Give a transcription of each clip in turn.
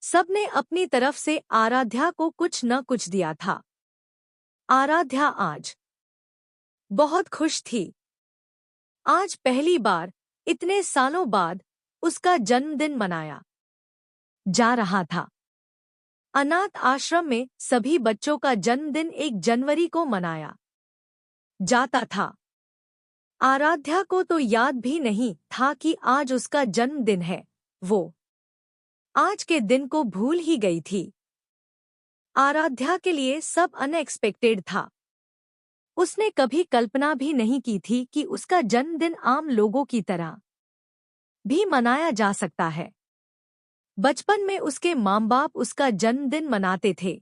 सबने अपनी तरफ से आराध्या को कुछ न कुछ दिया था। आराध्या आज बहुत खुश थी। आज पहली बार इतने सालों बाद उसका जन्मदिन मनाया जा रहा था। अनाथ आश्रम में सभी बच्चों का जन्मदिन 1 जनवरी को मनाया जाता था। आराध्या को तो याद भी नहीं था कि आज उसका जन्मदिन है। वो आज के दिन को भूल ही गई थी। आराध्या के लिए सब अनएक्सपेक्टेड था। उसने कभी कल्पना भी नहीं की थी कि उसका जन्मदिन आम लोगों की तरह भी मनाया जा सकता है। बचपन में उसके माँ बाप उसका जन्मदिन मनाते थे,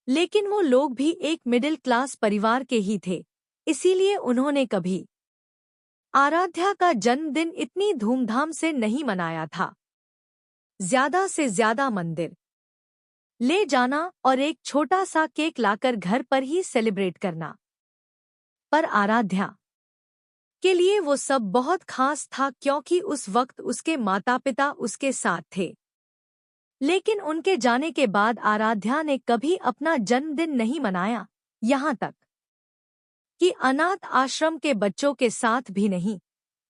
लेकिन वो लोग भी एक मिडिल क्लास परिवार के ही थे, इसीलिए उन्होंने कभी आराध्या का जन्मदिन इतनी धूमधाम से नहीं मनाया था। ज्यादा से ज्यादा मंदिर ले जाना और एक छोटा सा केक लाकर घर पर ही सेलिब्रेट करना। पर आराध्या के लिए वो सब बहुत खास था, क्योंकि उस वक्त उसके माता पिता उसके साथ थे। लेकिन उनके जाने के बाद आराध्या ने कभी अपना जन्मदिन नहीं मनाया, यहाँ तक कि अनाथ आश्रम के बच्चों के साथ भी नहीं,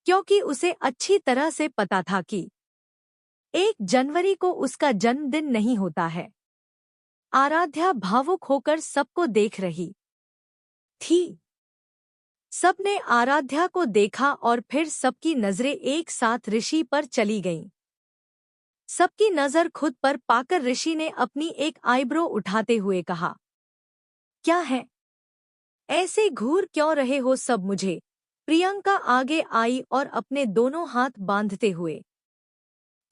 क्योंकि उसे अच्छी तरह से पता था कि 1 जनवरी को उसका जन्मदिन नहीं होता है। आराध्या भावुक होकर सबको देख रही थी। सबने आराध्या को देखा और फिर सबकी नजरें एक साथ ऋषि पर चली गईं। सबकी नजर खुद पर पाकर ऋषि ने अपनी एक आईब्रो उठाते हुए कहा, क्या है? ऐसे घूर क्यों रहे हो सब मुझे? प्रियंका आगे आई और अपने दोनों हाथ बांधते हुए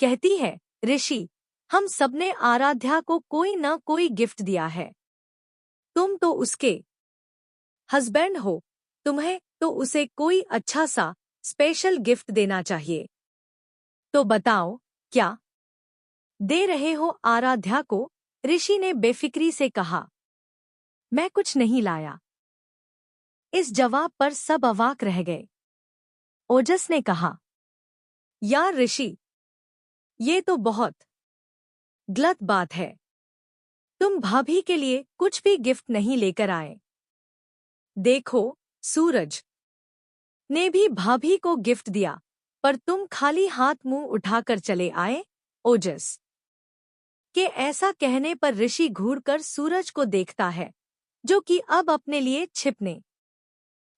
कहती है, ऋषि, हम सबने आराध्या को कोई न कोई गिफ्ट दिया है। तुम तो उसके हस्बैंड हो, तुम्हें तो उसे कोई अच्छा सा स्पेशल गिफ्ट देना चाहिए। तो बताओ, क्या दे रहे हो आराध्या को? ऋषि ने बेफिक्री से कहा। मैं कुछ नहीं लाया। इस जवाब पर सब अवाक रह गए। ओजस ने कहा, यार ऋषि, ये तो बहुत गलत बात है। तुम भाभी के लिए कुछ भी गिफ्ट नहीं लेकर आए। देखो, सूरज ने भी भाभी को गिफ्ट दिया, पर तुम खाली हाथ मुंह उठाकर चले आए। ओजस के ऐसा कहने पर ऋषि घूरकर सूरज को देखता है, जो कि अब अपने लिए छिपने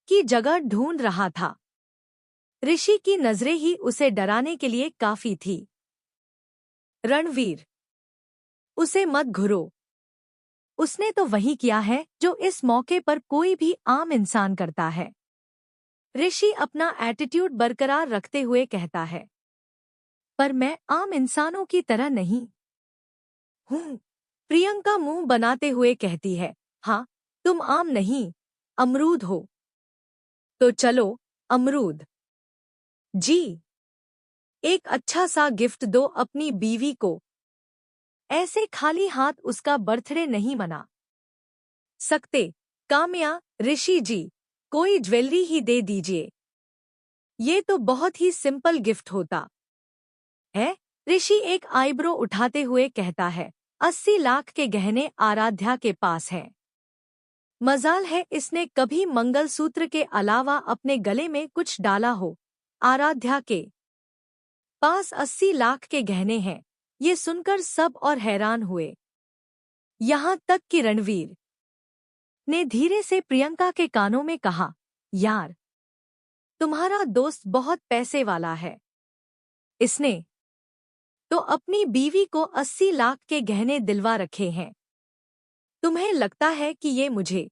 की जगह ढूंढ रहा था। ऋषि की नजरें ही उसे डराने के लिए काफी थी। रणवीर, उसे मत घुरो। उसने तो वही किया है जो इस मौके पर कोई भी आम इंसान करता है। ऋषि अपना एटीट्यूड बरकरार रखते हुए कहता है, पर मैं आम इंसानों की तरह नहीं हूँ। प्रियंका मुंह बनाते हुए कहती है, हाँ, तुम आम नहीं, अमरूद हो। तो चलो, अमरूद जी, एक अच्छा सा गिफ्ट दो अपनी बीवी को। ऐसे खाली हाथ उसका बर्थडे नहीं मना सकते। काम्या, ऋषि जी, कोई ज्वेलरी ही दे दीजिए। ये तो बहुत ही सिंपल गिफ्ट होता है। ऋषि एक आईब्रो उठाते हुए कहता है, 80 लाख के गहने आराध्या के पास हैं। मजाल है इसने कभी मंगलसूत्र के अलावा अपने गले में कुछ डाला हो। आराध्या के पास 80 लाख के गहने हैं। ये सुनकर सब और हैरान हुए, यहाँ तक कि रणवीर ने धीरे से प्रियंका के कानों में कहा, यार, तुम्हारा दोस्त बहुत पैसे वाला है। इसने तो अपनी बीवी को 80 लाख के गहने दिलवा रखे हैं। तुम्हें लगता है कि ये मुझे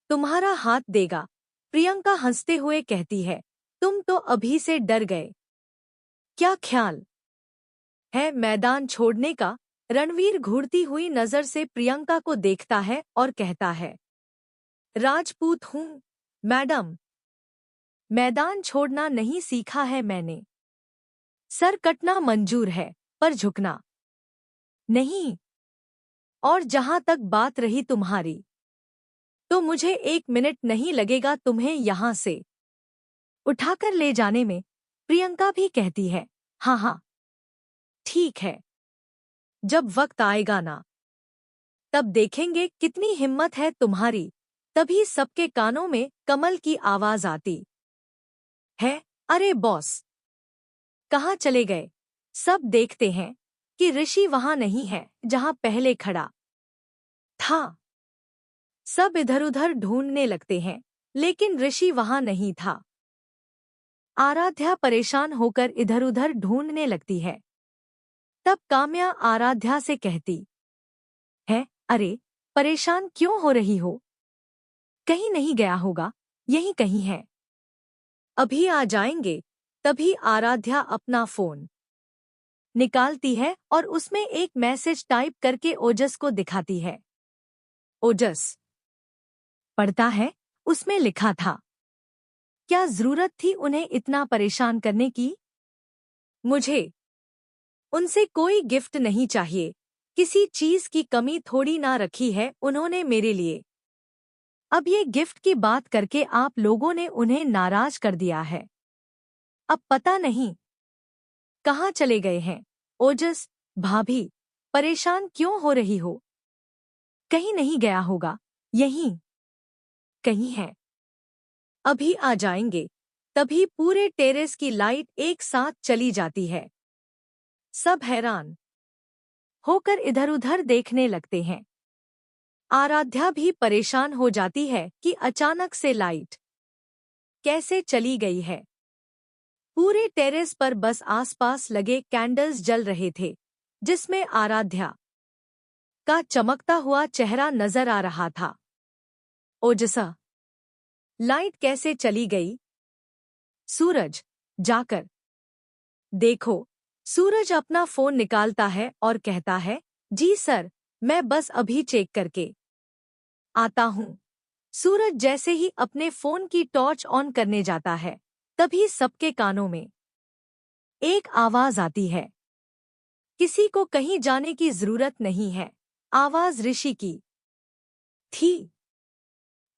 तुम्हारा हाथ देगा? प्रियंका हंसते हुए कहती है, तुम तो अभी से डर गए। क्या ख्याल है मैदान छोड़ने का? रणवीर घूरती हुई नजर से प्रियंका को देखता है और कहता है, राजपूत हूँ मैडम, मैदान छोड़ना नहीं सीखा है मैंने। सर कटना मंजूर है, पर झुकना नहीं। और जहां तक बात रही तुम्हारी, तो मुझे 1 मिनट नहीं लगेगा तुम्हें यहां से उठाकर ले जाने में। प्रियंका भी कहती है, हाँ हाँ, ठीक है। जब वक्त आएगा ना, तब देखेंगे कितनी हिम्मत है तुम्हारी। तभी सबके कानों में कमल की आवाज आती है, अरे बॉस, कहाँ चले गए? सब देखते हैं कि ऋषि वहां नहीं है जहां पहले खड़ा था। सब इधर-उधर ढूंढने लगते हैं, लेकिन ऋषि वहां नहीं था। आराध्या परेशान होकर इधर-उधर ढूंढने लगती है। तब काम्या आराध्या से कहती है, अरे, परेशान क्यों हो रही हो? कहीं नहीं गया होगा, यहीं कहीं है। अभी आ जाएंगे। तभी आराध्या अपना फोन निकालती है और उसमें एक मैसेज टाइप करके ओजस को दिखाती है। ओजस पढ़ता है, उसमें लिखा था, क्या जरूरत थी उन्हें इतना परेशान करने की? मुझे उनसे कोई गिफ्ट नहीं चाहिए। किसी चीज की कमी थोड़ी ना रखी है उन्होंने मेरे लिए। अब ये गिफ्ट की बात करके आप लोगों ने उन्हें नाराज कर दिया है। अब पता नहीं कहाँ चले गए हैं। ओजस, भाभी, परेशान क्यों हो रही हो? कहीं नहीं गया होगा, यहीं कहीं है। अभी आ जाएंगे। तभी पूरे टेरेस की लाइट एक साथ चली जाती है। सब हैरान होकर इधर-उधर देखने लगते हैं। आराध्या भी परेशान हो जाती है कि अचानक से लाइट कैसे चली गई है। पूरे टेरेस पर बस आसपास लगे कैंडल्स जल रहे थे, जिसमें आराध्या का चमकता हुआ चेहरा नजर आ रहा था। ओजसा, लाइट कैसे चली गई? सूरज, जाकर देखो। सूरज अपना फोन निकालता है और कहता है, जी सर, मैं बस अभी चेक करके आता हूँ। सूरज जैसे ही अपने फोन की टॉर्च ऑन करने जाता है, तभी सबके कानों में एक आवाज आती है, किसी को कहीं जाने की जरूरत नहीं है। आवाज ऋषि की थी।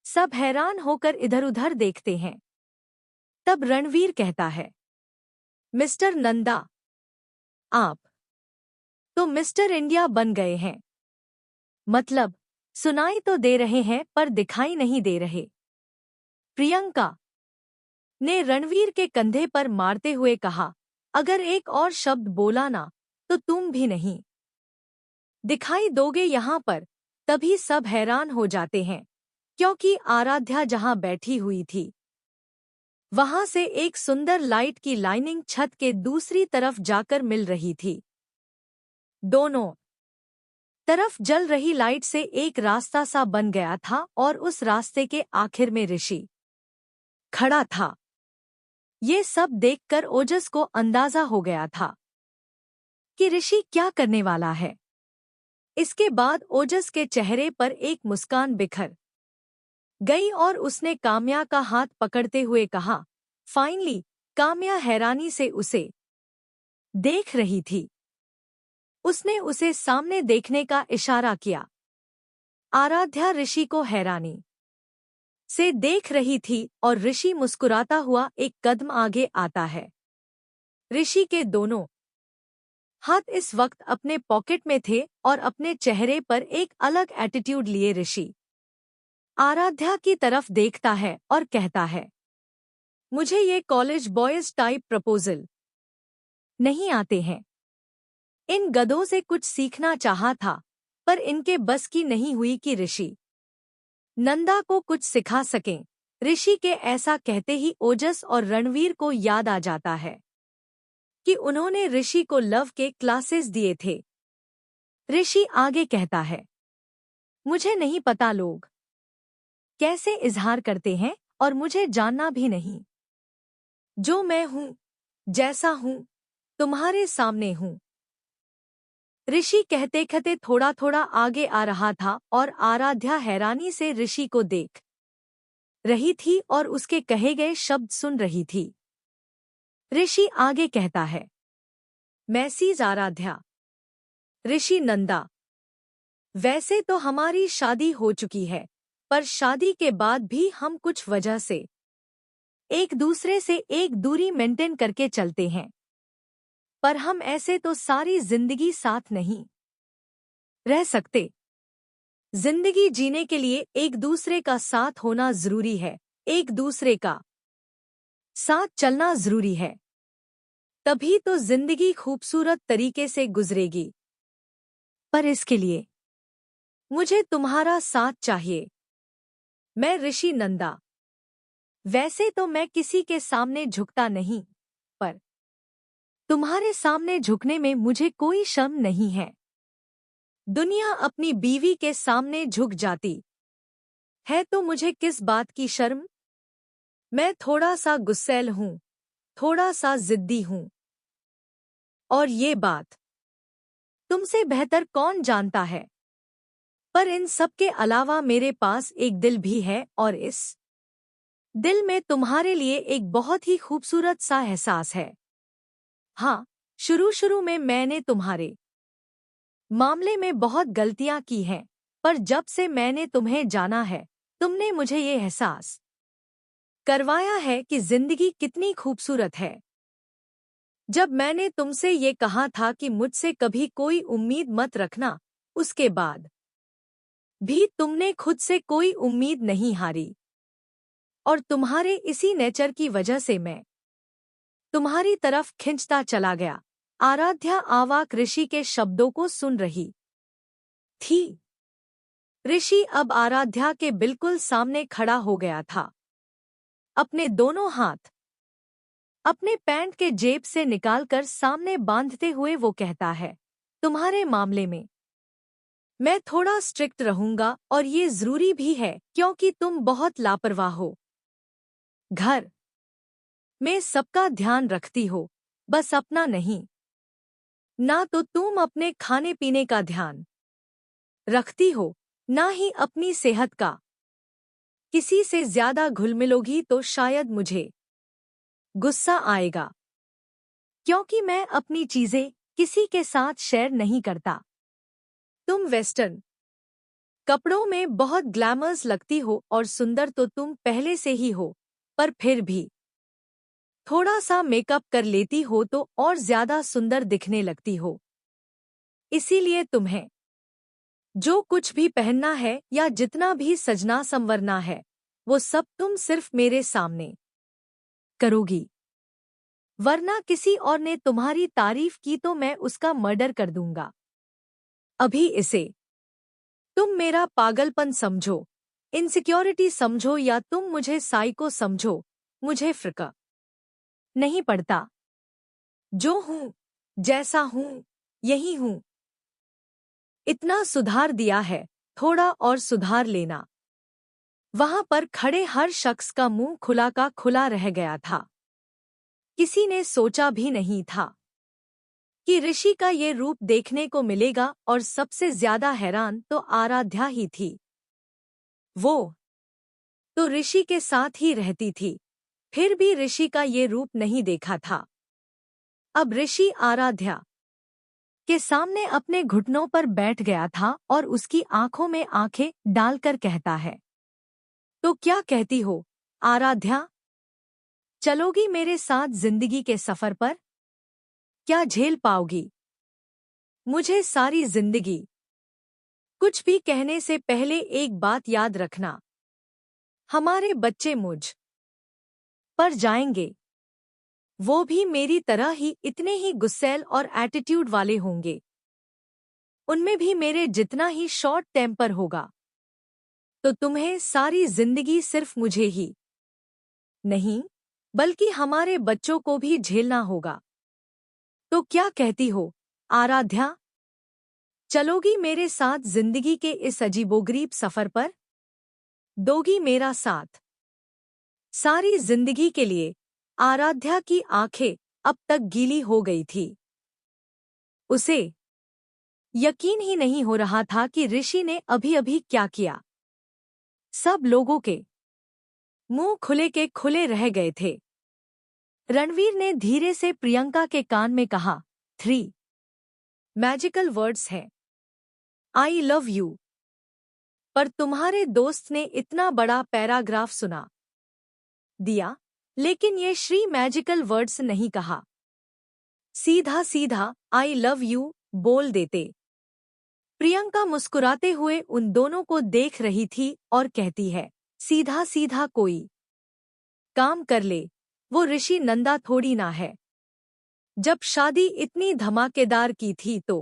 सब हैरान होकर इधर-उधर देखते हैं। तब रणवीर कहता है, मिस्टर नंदा, आप तो मिस्टर इंडिया बन गए हैं। मतलब, सुनाई तो दे रहे हैं पर दिखाई नहीं दे रहे। प्रियंका ने रणवीर के कंधे पर मारते हुए कहा, अगर एक और शब्द बोला ना, तो तुम भी नहीं दिखाई दोगे यहाँ पर। तभी सब हैरान हो जाते हैं, क्योंकि आराध्या जहाँ बैठी हुई थी, वहां से एक सुंदर लाइट की लाइनिंग छत के दूसरी तरफ जाकर मिल रही थी। दोनों तरफ जल रही लाइट से एक रास्ता सा बन गया था और उस रास्ते के आखिर में ऋषि खड़ा था। ये सब देखकर ओजस को अंदाजा हो गया था कि ऋषि क्या करने वाला है। इसके बाद ओजस के चेहरे पर एक मुस्कान बिखर गई और उसने काम्या का हाथ पकड़ते हुए कहा, फाइनली। काम्या हैरानी से उसे देख रही थी। उसने उसे सामने देखने का इशारा किया। आराध्या ऋषि को हैरानी से देख रही थी और ऋषि मुस्कुराता हुआ एक कदम आगे आता है। ऋषि के दोनों हाथ इस वक्त अपने पॉकेट में थे और अपने चेहरे पर एक अलग एटीट्यूड लिए ऋषि आराध्या की तरफ देखता है और कहता है, मुझे ये कॉलेज बॉयज टाइप प्रपोजल नहीं आते हैं। इन गधों से कुछ सीखना चाहा था, पर इनके बस की नहीं हुई कि ऋषि नंदा को कुछ सिखा सकें। ऋषि के ऐसा कहते ही ओजस और रणवीर को याद आ जाता है कि उन्होंने ऋषि को लव के क्लासेस दिए थे। ऋषि आगे कहता है, मुझे नहीं पता लोग कैसे इजहार करते हैं और मुझे जानना भी नहीं। जो मैं हूँ, जैसा हूँ, तुम्हारे सामने हूँ। ऋषि कहते कहते थोड़ा थोड़ा आगे आ रहा था और आराध्या हैरानी से ऋषि को देख रही थी और उसके कहे गए शब्द सुन रही थी। ऋषि आगे कहता है, मैसीज आराध्या। ऋषि नंदा, वैसे तो हमारी शादी हो चुकी है, पर शादी के बाद भी हम कुछ वजह से एक दूसरे से एक दूरी मेंटेन करके चलते हैं। पर हम ऐसे तो सारी जिंदगी साथ नहीं रह सकते। जिंदगी जीने के लिए एक दूसरे का साथ होना जरूरी है, एक दूसरे का साथ चलना जरूरी है। तभी तो जिंदगी खूबसूरत तरीके से गुजरेगी। पर इसके लिए मुझे तुम्हारा साथ चाहिए। मैं ऋषि नंदा। वैसे तो मैं किसी के सामने झुकता नहीं, पर तुम्हारे सामने झुकने में मुझे कोई शर्म नहीं है। दुनिया अपनी बीवी के सामने झुक जाती है तो मुझे किस बात की शर्म। मैं थोड़ा सा गुस्सैल हूँ, थोड़ा सा जिद्दी हूँ, और ये बात तुमसे बेहतर कौन जानता है। पर इन सब के अलावा मेरे पास एक दिल भी है, और इस दिल में तुम्हारे लिए एक बहुत ही खूबसूरत सा एहसास है। हाँ, शुरू शुरू में मैंने तुम्हारे मामले में बहुत गलतियां की हैं, पर जब से मैंने तुम्हें जाना है, तुमने मुझे ये एहसास करवाया है कि जिंदगी कितनी खूबसूरत है। जब मैंने तुमसे ये कहा था कि मुझसे कभी कोई उम्मीद मत रखना, उसके बाद भी तुमने खुद से कोई उम्मीद नहीं हारी। और तुम्हारे इसी नेचर की वजह से मैं तुम्हारी तरफ खिंचता चला गया। आराध्या आवाक ऋषि के शब्दों को सुन रही थी। ऋषि अब आराध्या के बिल्कुल सामने खड़ा हो गया था। अपने दोनों हाथ अपने पैंट के जेब से निकालकर सामने बांधते हुए वो कहता है, तुम्हारे मामले में मैं थोड़ा स्ट्रिक्ट रहूंगा, और ये जरूरी भी है क्योंकि तुम बहुत लापरवाह हो। घर में सबका ध्यान रखती हो, बस अपना नहीं। ना तो तुम अपने खाने पीने का ध्यान रखती हो, ना ही अपनी सेहत का। किसी से ज्यादा घुल मिलोगी तो शायद मुझे गुस्सा आएगा, क्योंकि मैं अपनी चीजें किसी के साथ शेयर नहीं करता। तुम वेस्टर्न कपड़ों में बहुत ग्लैमर्स लगती हो, और सुंदर तो तुम पहले से ही हो, पर फिर भी थोड़ा सा मेकअप कर लेती हो तो और ज्यादा सुंदर दिखने लगती हो। इसीलिए तुम्हें जो कुछ भी पहनना है या जितना भी सजना संवरना है, वो सब तुम सिर्फ मेरे सामने करोगी। वरना किसी और ने तुम्हारी तारीफ की तो मैं उसका मर्डर कर दूंगा। अभी इसे तुम मेरा पागलपन समझो, इनसिक्योरिटी समझो, या तुम मुझे साइको समझो, मुझे फर्क नहीं पड़ता। जो हूँ, जैसा हूँ, यही हूँ। इतना सुधार दिया है, थोड़ा और सुधार लेना। वहां पर खड़े हर शख्स का मुंह खुला का खुला रह गया था। किसी ने सोचा भी नहीं था कि ऋषि का ये रूप देखने को मिलेगा, और सबसे ज्यादा हैरान तो आराध्या ही थी। वो तो ऋषि के साथ ही रहती थी, फिर भी ऋषि का ये रूप नहीं देखा था। अब ऋषि आराध्या के सामने अपने घुटनों पर बैठ गया था और उसकी आंखों में आंखें डालकर कहता है, तो क्या कहती हो आराध्या? चलोगी मेरे साथ जिंदगी के सफर पर? क्या झेल पाओगी मुझे सारी जिंदगी? कुछ भी कहने से पहले एक बात याद रखना, हमारे बच्चे मुझ पर जाएंगे। वो भी मेरी तरह ही इतने ही गुस्सैल और एटीट्यूड वाले होंगे। उनमें भी मेरे जितना ही शॉर्ट टेम्पर होगा। तो तुम्हें सारी जिंदगी सिर्फ मुझे ही नहीं, बल्कि हमारे बच्चों को भी झेलना होगा। तो क्या कहती हो आराध्या? चलोगी मेरे साथ जिंदगी के इस अजीबोगरीब सफर पर? दोगी मेरा साथ सारी जिंदगी के लिए? आराध्या की आंखें अब तक गीली हो गई थी। उसे यकीन ही नहीं हो रहा था कि ऋषि ने अभी अभी क्या किया। सब लोगों के मुंह खुले के खुले रह गए थे। रणवीर ने धीरे से प्रियंका के कान में कहा, 3 मैजिकल वर्ड्स हैं, आई लव यू। पर तुम्हारे दोस्त ने इतना बड़ा पैराग्राफ सुना दिया, लेकिन ये श्री मैजिकल वर्ड्स नहीं कहा। सीधा सीधा आई लव यू बोल देते। प्रियंका मुस्कुराते हुए उन दोनों को देख रही थी और कहती है, सीधा सीधा कोई काम कर ले, वो ऋषि नंदा थोड़ी ना है। जब शादी इतनी धमाकेदार की थी तो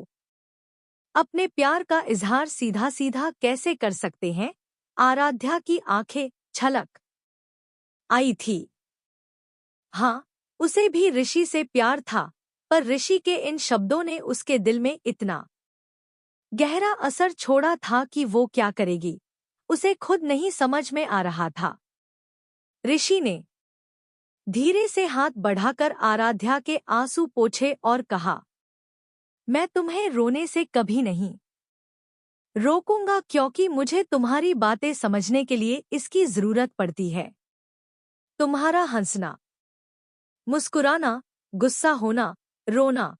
अपने प्यार का इजहार सीधा सीधा कैसे कर सकते हैं? आराध्या की आंखें छलक आई थी। हाँ, उसे भी ऋषि से प्यार था, पर ऋषि के इन शब्दों ने उसके दिल में इतना गहरा असर छोड़ा था कि वो क्या करेगी, उसे खुद नहीं समझ में आ रहा था। ऋषि ने धीरे से हाथ बढ़ाकर आराध्या के आंसू पोंछे और कहा, मैं तुम्हें रोने से कभी नहीं रोकूंगा, क्योंकि मुझे तुम्हारी बातें समझने के लिए इसकी जरूरत पड़ती है। तुम्हारा हंसना, मुस्कुराना, गुस्सा होना, रोना,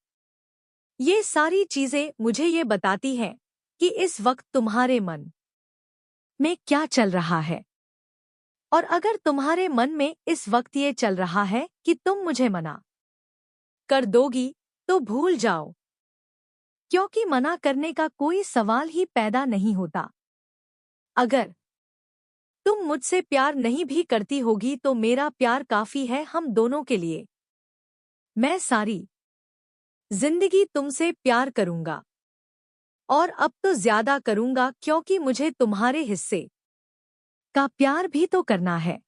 ये सारी चीजें मुझे ये बताती हैं कि इस वक्त तुम्हारे मन में क्या चल रहा है। और अगर तुम्हारे मन में इस वक्त ये चल रहा है कि तुम मुझे मना कर दोगी, तो भूल जाओ, क्योंकि मना करने का कोई सवाल ही पैदा नहीं होता। अगर तुम मुझसे प्यार नहीं भी करती होगी तो मेरा प्यार काफी है हम दोनों के लिए। मैं सारी जिंदगी तुमसे प्यार करूंगा, और अब तो ज्यादा करूंगा, क्योंकि मुझे तुम्हारे हिस्से का प्यार भी तो करना है।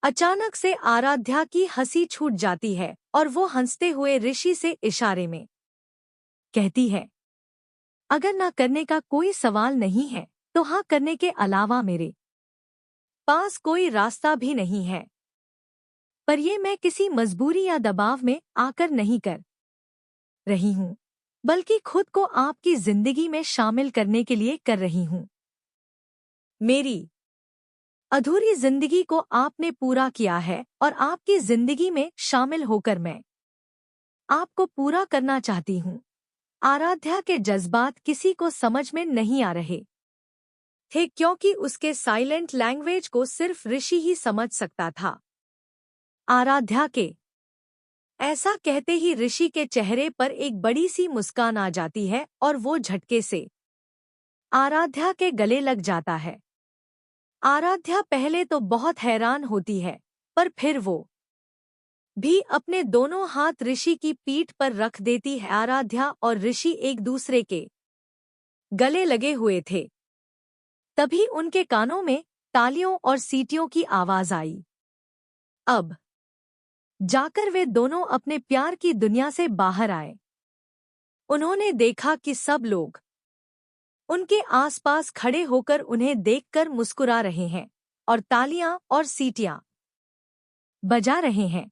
अचानक से आराध्या की हंसी छूट जाती है और वो हंसते हुए ऋषि से इशारे में कहती है, अगर ना करने का कोई सवाल नहीं है तो हाँ करने के अलावा मेरे पास कोई रास्ता भी नहीं है। पर ये मैं किसी मजबूरी या दबाव में आकर नहीं कर रही हूँ, बल्कि खुद को आपकी जिंदगी में शामिल करने के लिए कर रही हूँ। मेरी अधूरी जिंदगी को आपने पूरा किया है और आपकी जिंदगी में शामिल होकर मैं आपको पूरा करना चाहती हूँ। आराध्या के जज्बात किसी को समझ में नहीं आ रहे थे, क्योंकि उसके साइलेंट लैंग्वेज को सिर्फ ऋषि ही समझ सकता था। आराध्या के ऐसा कहते ही ऋषि के चेहरे पर एक बड़ी सी मुस्कान आ जाती है और वो झटके से आराध्या के गले लग जाता है। आराध्या पहले तो बहुत हैरान होती है, पर फिर वो भी अपने दोनों हाथ ऋषि की पीठ पर रख देती है। आराध्या और ऋषि एक दूसरे के गले लगे हुए थे। तभी उनके कानों में तालियों और सीटियों की आवाज आई। अब जाकर वे दोनों अपने प्यार की दुनिया से बाहर आए। उन्होंने देखा कि सब लोग उनके आसपास खड़े होकर उन्हें देखकर मुस्कुरा रहे हैं और तालियां और सीटियां बजा रहे हैं।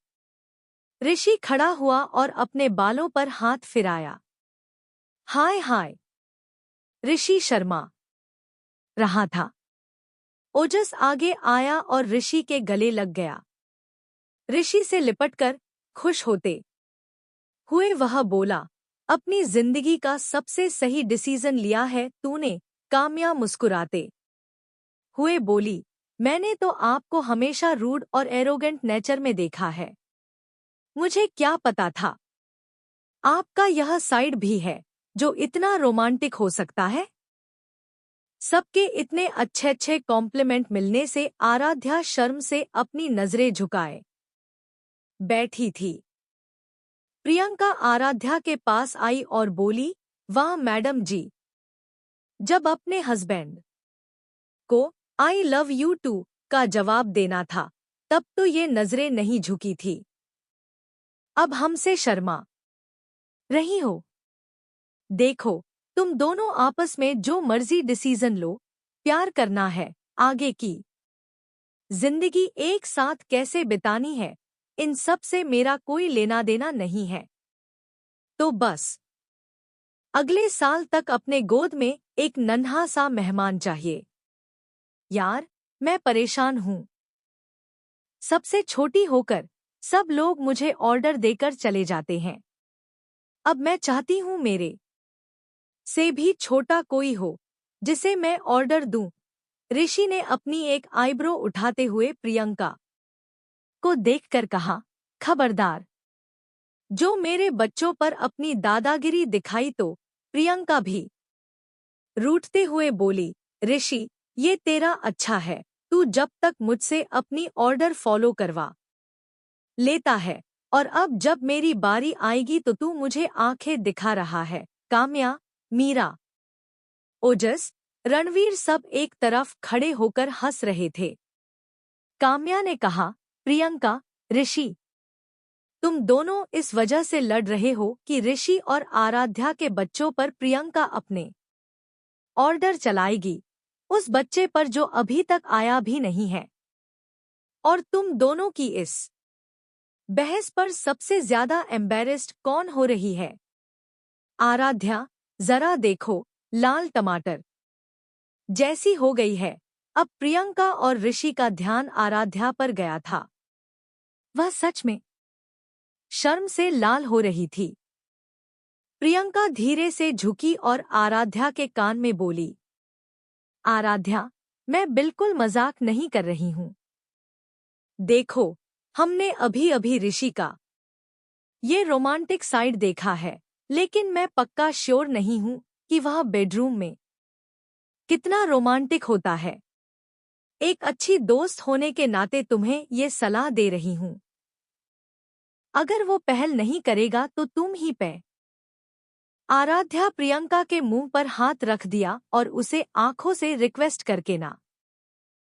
ऋषि खड़ा हुआ और अपने बालों पर हाथ फिराया। हाय हाय, ऋषि शर्मा रहा था। ओजस आगे आया और ऋषि के गले लग गया। ऋषि से लिपटकर खुश होते हुए वह बोला, अपनी जिंदगी का सबसे सही डिसीजन लिया है तूने। काम्या मुस्कुराते हुए बोली, मैंने तो आपको हमेशा रूड और एरोगेंट नेचर में देखा है। मुझे क्या पता था आपका यह साइड भी है जो इतना रोमांटिक हो सकता है। सबके इतने अच्छे अच्छे कॉम्प्लीमेंट मिलने से आराध्या शर्म से अपनी नजरें झुकाए बैठी थी। प्रियंका आराध्या के पास आई और बोली, वाह मैडम जी, जब अपने हस्बैंड को आई लव यू टू का जवाब देना था तब तो ये नजरें नहीं झुकी थी। अब हमसे शर्मा रही हो। देखो, तुम दोनों आपस में जो मर्जी डिसीजन लो, प्यार करना है, आगे की जिंदगी एक साथ कैसे बितानी है, इन सब से मेरा कोई लेना देना नहीं है। तो बस अगले साल तक अपने गोद में एक नन्हा सा मेहमान चाहिए। यार, मैं परेशान हूँ। सबसे छोटी होकर सब लोग मुझे ऑर्डर देकर चले जाते हैं। अब मैं चाहती हूँ मेरे से भी छोटा कोई हो जिसे मैं ऑर्डर दूं। ऋषि ने अपनी एक आईब्रो उठाते हुए प्रियंका को देखकर कहा, खबरदार, जो मेरे बच्चों पर अपनी दादागिरी दिखाई तो। प्रियंका भी रूठते हुए बोली, ऋषि, ये तेरा अच्छा है, तू जब तक मुझसे अपनी ऑर्डर फॉलो करवा लेता है, और अब जब मेरी बारी आएगी तो तू मुझे आंखें दिखा रहा है। काम्या, मीरा, ओजस, रणवीर सब एक तरफ खड़े होकर हंस रहे थे। काम्या ने कहा, प्रियंका, ऋषि, तुम दोनों इस वजह से लड़ रहे हो कि ऋषि और आराध्या के बच्चों पर प्रियंका अपने ऑर्डर चलाएगी, उस बच्चे पर जो अभी तक आया भी नहीं है। और तुम दोनों की इस बहस पर सबसे ज्यादा एम्बेरेस्ड कौन हो रही है? आराध्या, जरा देखो, लाल टमाटर जैसी हो गई है। अब प्रियंका और ऋषि का ध्यान आराध्या पर गया था। वह सच में शर्म से लाल हो रही थी। प्रियंका धीरे से झुकी और आराध्या के कान में बोली, आराध्या, मैं बिल्कुल मजाक नहीं कर रही हूं। देखो, हमने अभी अभी ऋषि का ये रोमांटिक साइड देखा है, लेकिन मैं पक्का श्योर नहीं हूं कि वह बेडरूम में कितना रोमांटिक होता है। एक अच्छी दोस्त होने के नाते तुम्हें ये सलाह दे रही हूं। अगर वो पहल नहीं करेगा तो तुम ही पे। आराध्या प्रियंका के मुंह पर हाथ रख दिया और उसे आंखों से रिक्वेस्ट करके ना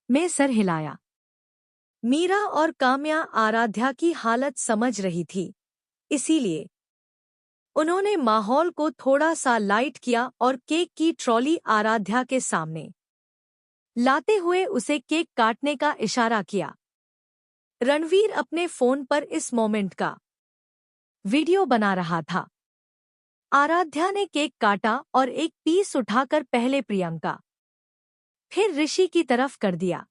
में सर हिलाया। मीरा और काम्या आराध्या की हालत समझ रही थी, इसीलिए उन्होंने माहौल को थोड़ा सा लाइट किया और केक की ट्रॉली आराध्या के सामने लाते हुए उसे केक काटने का इशारा किया। रणवीर अपने फोन पर इस मोमेंट का वीडियो बना रहा था। आराध्या ने केक काटा और एक पीस उठाकर पहले प्रियंका, फिर ऋषि की तरफ कर दिया।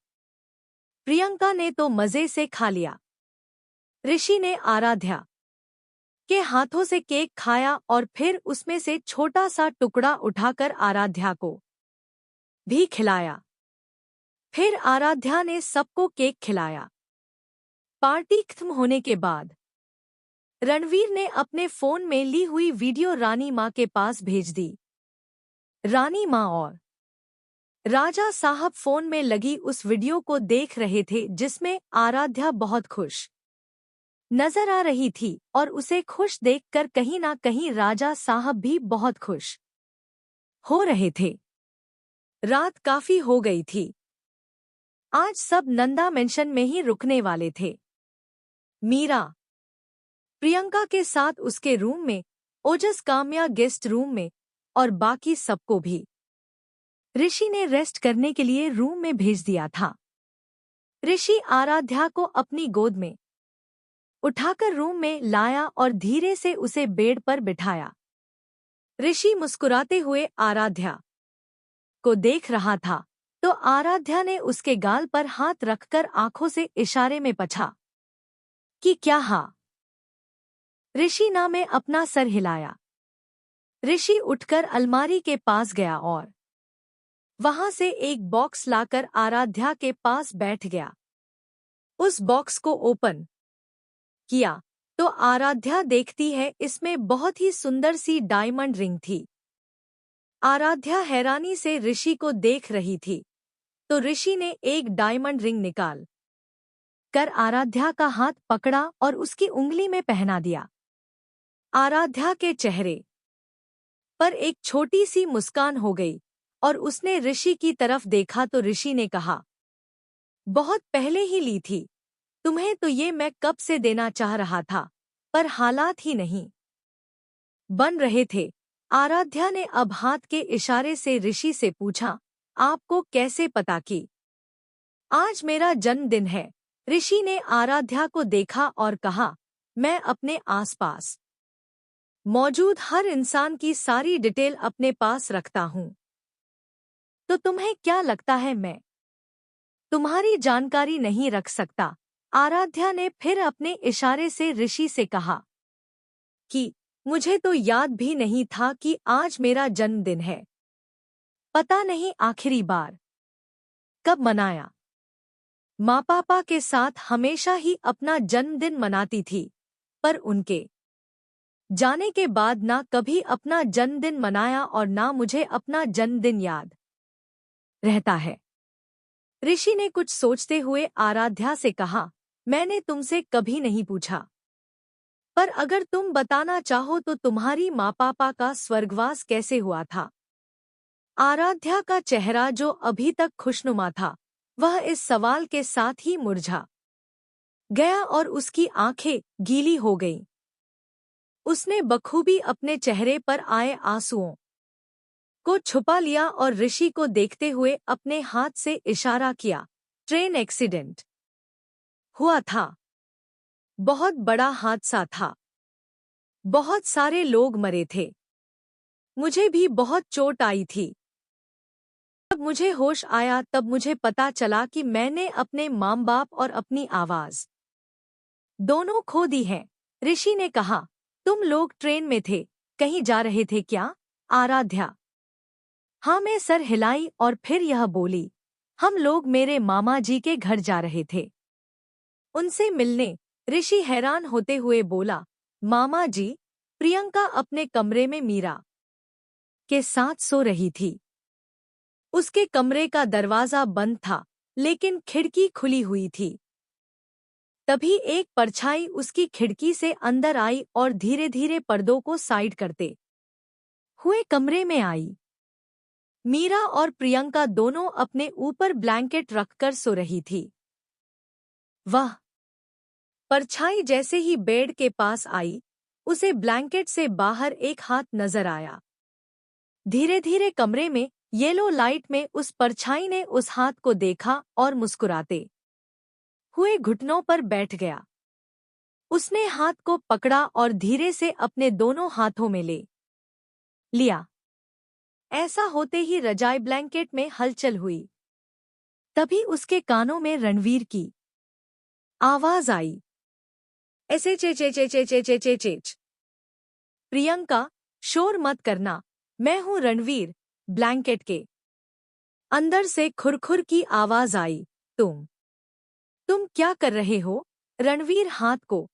प्रियंका ने तो मजे से खा लिया। ऋषि ने आराध्या के हाथों से केक खाया और फिर उसमें से छोटा सा टुकड़ा उठाकर आराध्या को भी खिलाया। फिर आराध्या ने सबको केक खिलाया। पार्टी खत्म होने के बाद रणवीर ने अपने फोन में ली हुई वीडियो रानी माँ के पास भेज दी। रानी माँ और राजा साहब फोन में लगी उस वीडियो को देख रहे थे जिसमें आराध्या बहुत खुश नजर आ रही थी और उसे खुश देखकर कहीं ना कहीं राजा साहब भी बहुत खुश हो रहे थे। रात काफी हो गई थी। आज सब नंदा मेंशन में ही रुकने वाले थे। मीरा प्रियंका के साथ उसके रूम में, ओजस काम्या गेस्ट रूम में और बाकी सबको भी ऋषि ने रेस्ट करने के लिए रूम में भेज दिया था। ऋषि आराध्या को अपनी गोद में उठाकर रूम में लाया और धीरे से उसे बेड पर बिठाया। ऋषि मुस्कुराते हुए आराध्या को देख रहा था तो आराध्या ने उसके गाल पर हाथ रखकर आंखों से इशारे में पूछा कि क्या हाँ? ऋषि ना में अपना सर हिलाया। ऋषि उठकर अलमारी के पास गया और वहां से एक बॉक्स लाकर आराध्या के पास बैठ गया। उस बॉक्स को ओपन किया तो आराध्या देखती है इसमें बहुत ही सुंदर सी डायमंड रिंग थी। आराध्या हैरानी से ऋषि को देख रही थी तो ऋषि ने एक डायमंड रिंग निकाल कर आराध्या का हाथ पकड़ा और उसकी उंगली में पहना दिया। आराध्या के चेहरे पर एक छोटी सी मुस्कान हो गई और उसने ऋषि की तरफ देखा तो ऋषि ने कहा, बहुत पहले ही ली थी, तुम्हें तो ये मैं कब से देना चाह रहा था, पर हालात ही नहीं बन रहे थे। आराध्या ने अब हाथ के इशारे से ऋषि से पूछा, आपको कैसे पता कि आज मेरा जन्मदिन है? ऋषि ने आराध्या को देखा और कहा, मैं अपने आसपास मौजूद हर इंसान की सारी डिटेल अपने पास रखता हूं, तो तुम्हें क्या लगता है मैं तुम्हारी जानकारी नहीं रख सकता? आराध्या ने फिर अपने इशारे से ऋषि से कहा कि मुझे तो याद भी नहीं था कि आज मेरा जन्मदिन है। पता नहीं आखिरी बार कब मनाया। माँ पापा के साथ हमेशा ही अपना जन्मदिन मनाती थी, पर उनके जाने के बाद ना कभी अपना जन्मदिन मनाया और ना मुझे अपना जन्मदिन याद रहता है। ऋषि ने कुछ सोचते हुए आराध्या से कहा, मैंने तुमसे कभी नहीं पूछा, पर अगर तुम बताना चाहो तो तुम्हारी माँ पापा का स्वर्गवास कैसे हुआ था। आराध्या का चेहरा जो अभी तक खुशनुमा था, वह इस सवाल के साथ ही मुरझा गया और उसकी आंखें गीली हो गईं। उसने बखूबी अपने चेहरे पर आए आंसुओं को छुपा लिया और ऋषि को देखते हुए अपने हाथ से इशारा किया। ट्रेन एक्सीडेंट हुआ था। बहुत बड़ा हादसा था। बहुत सारे लोग मरे थे। मुझे भी बहुत चोट आई थी। जब मुझे होश आया तब मुझे पता चला कि मैंने अपने माँ बाप और अपनी आवाज दोनों खो दी हैं। ऋषि ने कहा, तुम लोग ट्रेन में थे, कहीं जा रहे थे क्या? आराध्या हाँ मैं सर हिलाई और फिर यह बोली, हम लोग मेरे मामा जी के घर जा रहे थे, उनसे मिलने। ऋषि हैरान होते हुए बोला, मामा जी? प्रियंका अपने कमरे में मीरा के साथ सो रही थी। उसके कमरे का दरवाजा बंद था, लेकिन खिड़की खुली हुई थी। तभी एक परछाई उसकी खिड़की से अंदर आई और धीरे धीरे पर्दों को साइड करते हुए कमरे में आई। मीरा और प्रियंका दोनों अपने ऊपर ब्लैंकेट रखकर सो रही थी। वह परछाई जैसे ही बेड के पास आई, उसे ब्लैंकेट से बाहर एक हाथ नजर आया। धीरे धीरे कमरे में येलो लाइट में उस परछाई ने उस हाथ को देखा और मुस्कुराते हुए घुटनों पर बैठ गया। उसने हाथ को पकड़ा और धीरे से अपने दोनों हाथों में ले लिया। ऐसा होते ही रजाई ब्लैंकेट में हलचल हुई। तभी उसके कानों में रणवीर की आवाज आई, ऐसे चे चे चे चे चे चे चे चेच। प्रियंका, शोर मत करना, मैं हूँ रणवीर। ब्लैंकेट के अंदर से खुरखुर की आवाज आई। तुम क्या कर रहे हो? रणवीर हाथ को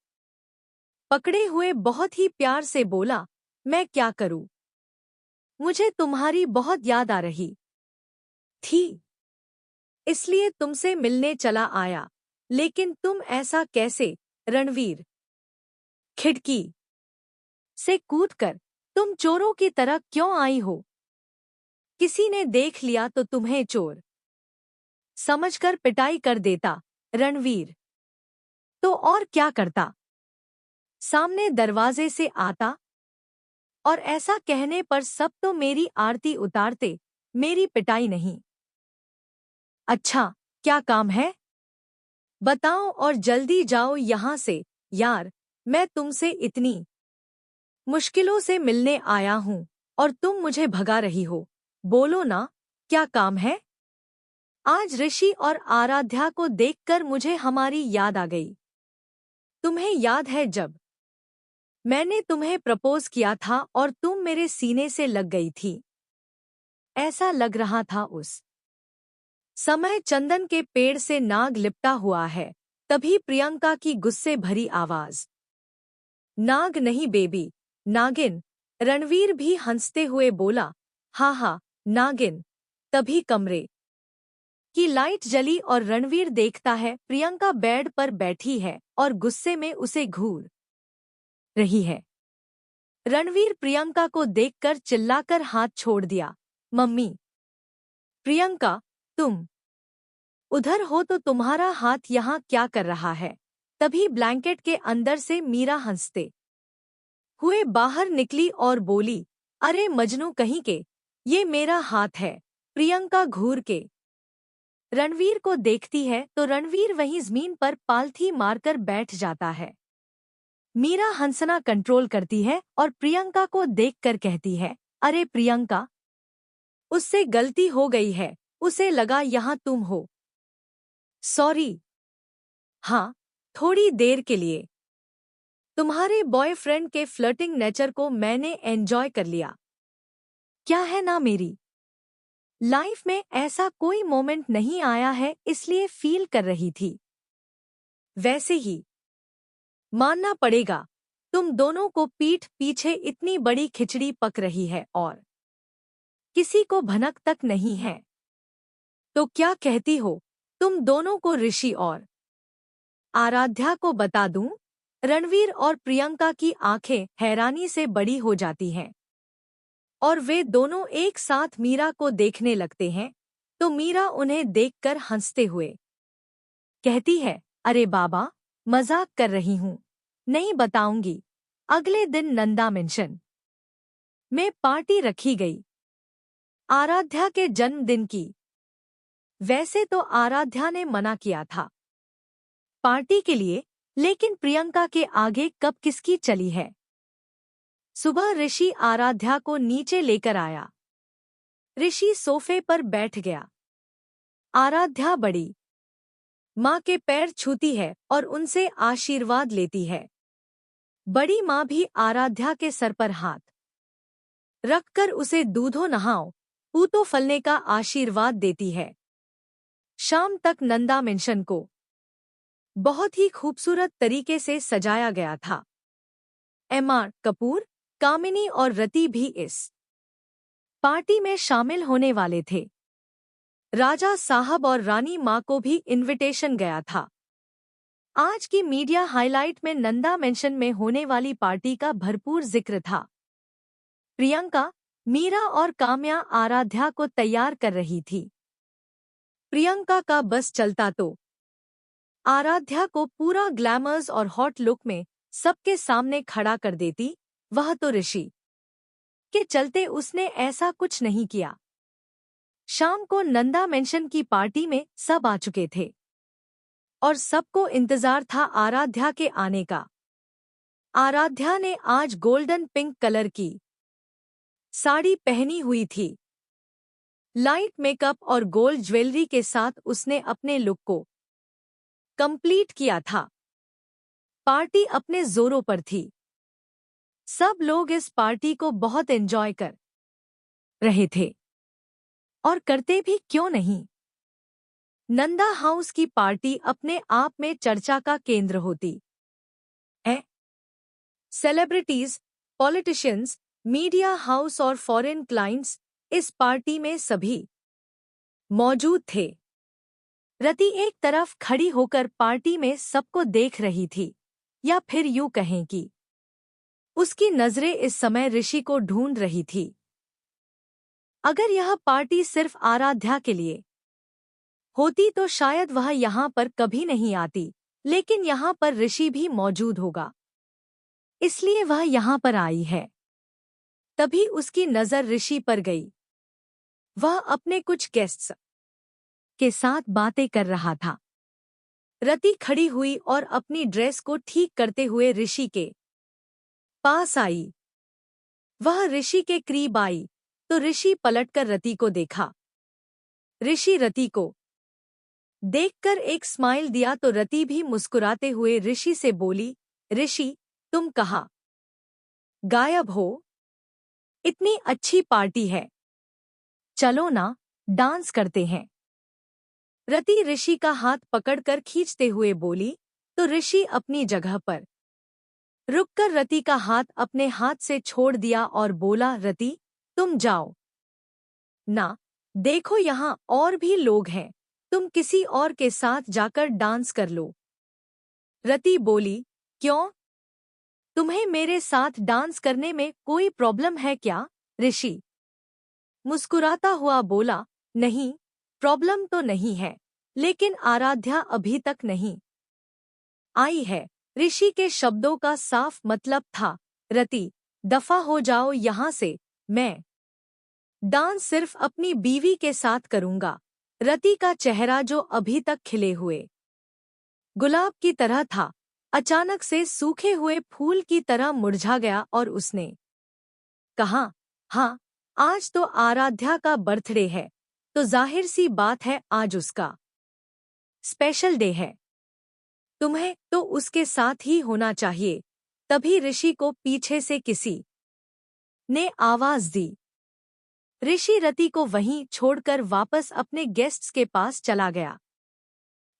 पकड़े हुए बहुत ही प्यार से बोला, मैं क्या करूं? मुझे तुम्हारी बहुत याद आ रही थी, इसलिए तुमसे मिलने चला आया। लेकिन तुम ऐसा कैसे? रणवीर खिड़की से कूदकर तुम चोरों की तरह क्यों आई हो? किसी ने देख लिया तो तुम्हें चोर समझकर पिटाई कर देता। रणवीर तो और क्या करता? सामने दरवाजे से आता और ऐसा कहने पर सब तो मेरी आरती उतारते, मेरी पिटाई नहीं। अच्छा, क्या काम है? बताओ और जल्दी जाओ यहाँ से। यार, मैं तुमसे इतनी मुश्किलों से मिलने आया हूँ और तुम मुझे भगा रही हो। बोलो ना, क्या काम है? आज ऋषि और आराध्या को देखकर मुझे हमारी याद आ गई। तुम्हें याद है जब मैंने तुम्हें प्रपोज किया था और तुम मेरे सीने से लग गई थी? ऐसा लग रहा था उस समय चंदन के पेड़ से नाग लिपटा हुआ है। तभी प्रियंका की गुस्से भरी आवाज, नाग नहीं बेबी, नागिन। रणवीर भी हंसते हुए बोला, हाँ हाँ, नागिन। तभी कमरे की लाइट जली और रणवीर देखता है प्रियंका बेड पर बैठी है और गुस्से में उसे घूर रही है। रणवीर प्रियंका को देखकर चिल्लाकर हाथ छोड़ दिया। मम्मी! प्रियंका, तुम उधर हो तो तुम्हारा हाथ यहाँ क्या कर रहा है? तभी ब्लैंकेट के अंदर से मीरा हंसते हुए बाहर निकली और बोली, अरे मजनू कहीं के, ये मेरा हाथ है। प्रियंका घूर के रणवीर को देखती है तो रणवीर वहीं जमीन पर पालथी मारकर बैठ जाता है। मीरा हंसना कंट्रोल करती है और प्रियंका को देखकर कहती है, अरे प्रियंका, उससे गलती हो गई है, उसे लगा यहाँ तुम हो। सॉरी। हाँ, थोड़ी देर के लिए तुम्हारे बॉयफ्रेंड के फ्लर्टिंग नेचर को मैंने एंजॉय कर लिया। क्या है ना, मेरी लाइफ में ऐसा कोई मोमेंट नहीं आया है, इसलिए फील कर रही थी। वैसे ही मानना पड़ेगा, तुम दोनों को पीठ पीछे इतनी बड़ी खिचड़ी पक रही है और किसी को भनक तक नहीं है। तो क्या कहती हो तुम दोनों को ऋषि और आराध्या को बता दूं? रणवीर और प्रियंका की आंखें हैरानी से बड़ी हो जाती हैं और वे दोनों एक साथ मीरा को देखने लगते हैं, तो मीरा उन्हें देखकर हंसते हुए कहती है, अरे बाबा, मजाक कर रही हूँ, नहीं बताऊंगी। अगले दिन नंदा मेंशन में पार्टी रखी गई, आराध्या के जन्मदिन की। वैसे तो आराध्या ने मना किया था पार्टी के लिए, लेकिन प्रियंका के आगे कब किसकी चली है। सुबह ऋषि आराध्या को नीचे लेकर आया। ऋषि सोफे पर बैठ गया। आराध्या बड़ी माँ के पैर छूती है और उनसे आशीर्वाद लेती है। बड़ी माँ भी आराध्या के सर पर हाथ रखकर उसे दूधो नहाओ पूतो फलने का आशीर्वाद देती है। शाम तक नंदा मेंशन को बहुत ही खूबसूरत तरीके से सजाया गया था। एमआर कपूर, कामिनी और रति भी इस पार्टी में शामिल होने वाले थे। राजा साहब और रानी माँ को भी इनविटेशन गया था। आज की मीडिया हाइलाइट में नंदा मेंशन में होने वाली पार्टी का भरपूर जिक्र था। प्रियंका, मीरा और काम्या आराध्या को तैयार कर रही थी। प्रियंका का बस चलता तो आराध्या को पूरा ग्लैमर्स और हॉट लुक में सबके सामने खड़ा कर देती। वह तो ऋषि के चलते उसने ऐसा कुछ नहीं किया। शाम को नंदा मेंशन की पार्टी में सब आ चुके थे और सबको इंतजार था आराध्या के आने का। आराध्या ने आज गोल्डन पिंक कलर की साड़ी पहनी हुई थी। लाइट मेकअप और गोल्ड ज्वेलरी के साथ उसने अपने लुक को कंप्लीट किया था। पार्टी अपने जोरों पर थी। सब लोग इस पार्टी को बहुत एंजॉय कर रहे थे और करते भी क्यों नहीं। नंदा हाउस की पार्टी अपने आप में चर्चा का केंद्र होती है। सेलिब्रिटीज, पॉलिटिशियंस, मीडिया हाउस और फॉरेन क्लाइंट्स इस पार्टी में सभी मौजूद थे। रति एक तरफ खड़ी होकर पार्टी में सबको देख रही थी, या फिर यूं कहें कि उसकी नजरें इस समय ऋषि को ढूंढ रही थी। अगर यह पार्टी सिर्फ आराध्या के लिए होती तो शायद वह यहाँ पर कभी नहीं आती, लेकिन यहाँ पर ऋषि भी मौजूद होगा, इसलिए वह यहाँ पर आई है। तभी उसकी नजर ऋषि पर गई। वह अपने कुछ गेस्ट्स के साथ बातें कर रहा था। रति खड़ी हुई और अपनी ड्रेस को ठीक करते हुए ऋषि के पास आई। वह ऋषि के करीब आई तो ऋषि पलटकर रति को देखा। ऋषि रति को देखकर एक स्माइल दिया तो रति भी मुस्कुराते हुए ऋषि से बोली, ऋषि, तुम कहाँ गायब हो? इतनी अच्छी पार्टी है, चलो ना, डांस करते हैं। रति ऋषि का हाथ पकड़कर खींचते हुए बोली तो ऋषि अपनी जगह पर रुककर रति का हाथ अपने हाथ से छोड़ दिया और बोला, रति, तुम जाओ ना, देखो यहाँ और भी लोग हैं, तुम किसी और के साथ जाकर डांस कर लो। रति बोली, क्यों? तुम्हें मेरे साथ डांस करने में कोई प्रॉब्लम है क्या? ऋषि मुस्कुराता हुआ बोला, नहीं, प्रॉब्लम तो नहीं है, लेकिन आराध्या अभी तक नहीं आई है। ऋषि के शब्दों का साफ मतलब था, रति, दफा हो जाओ यहाँ से, मैं डांस सिर्फ अपनी बीवी के साथ करूंगा। रति का चेहरा जो अभी तक खिले हुए गुलाब की तरह था, अचानक से सूखे हुए फूल की तरह मुरझा गया और उसने कहा, हाँ, आज तो आराध्या का बर्थडे है, तो जाहिर सी बात है आज उसका स्पेशल डे है। तुम्हें तो उसके साथ ही होना चाहिए। तभी ऋषि को पीछे से किसी ने आवाज दी। ऋषि रति को वहीं छोड़कर वापस अपने गेस्ट्स के पास चला गया।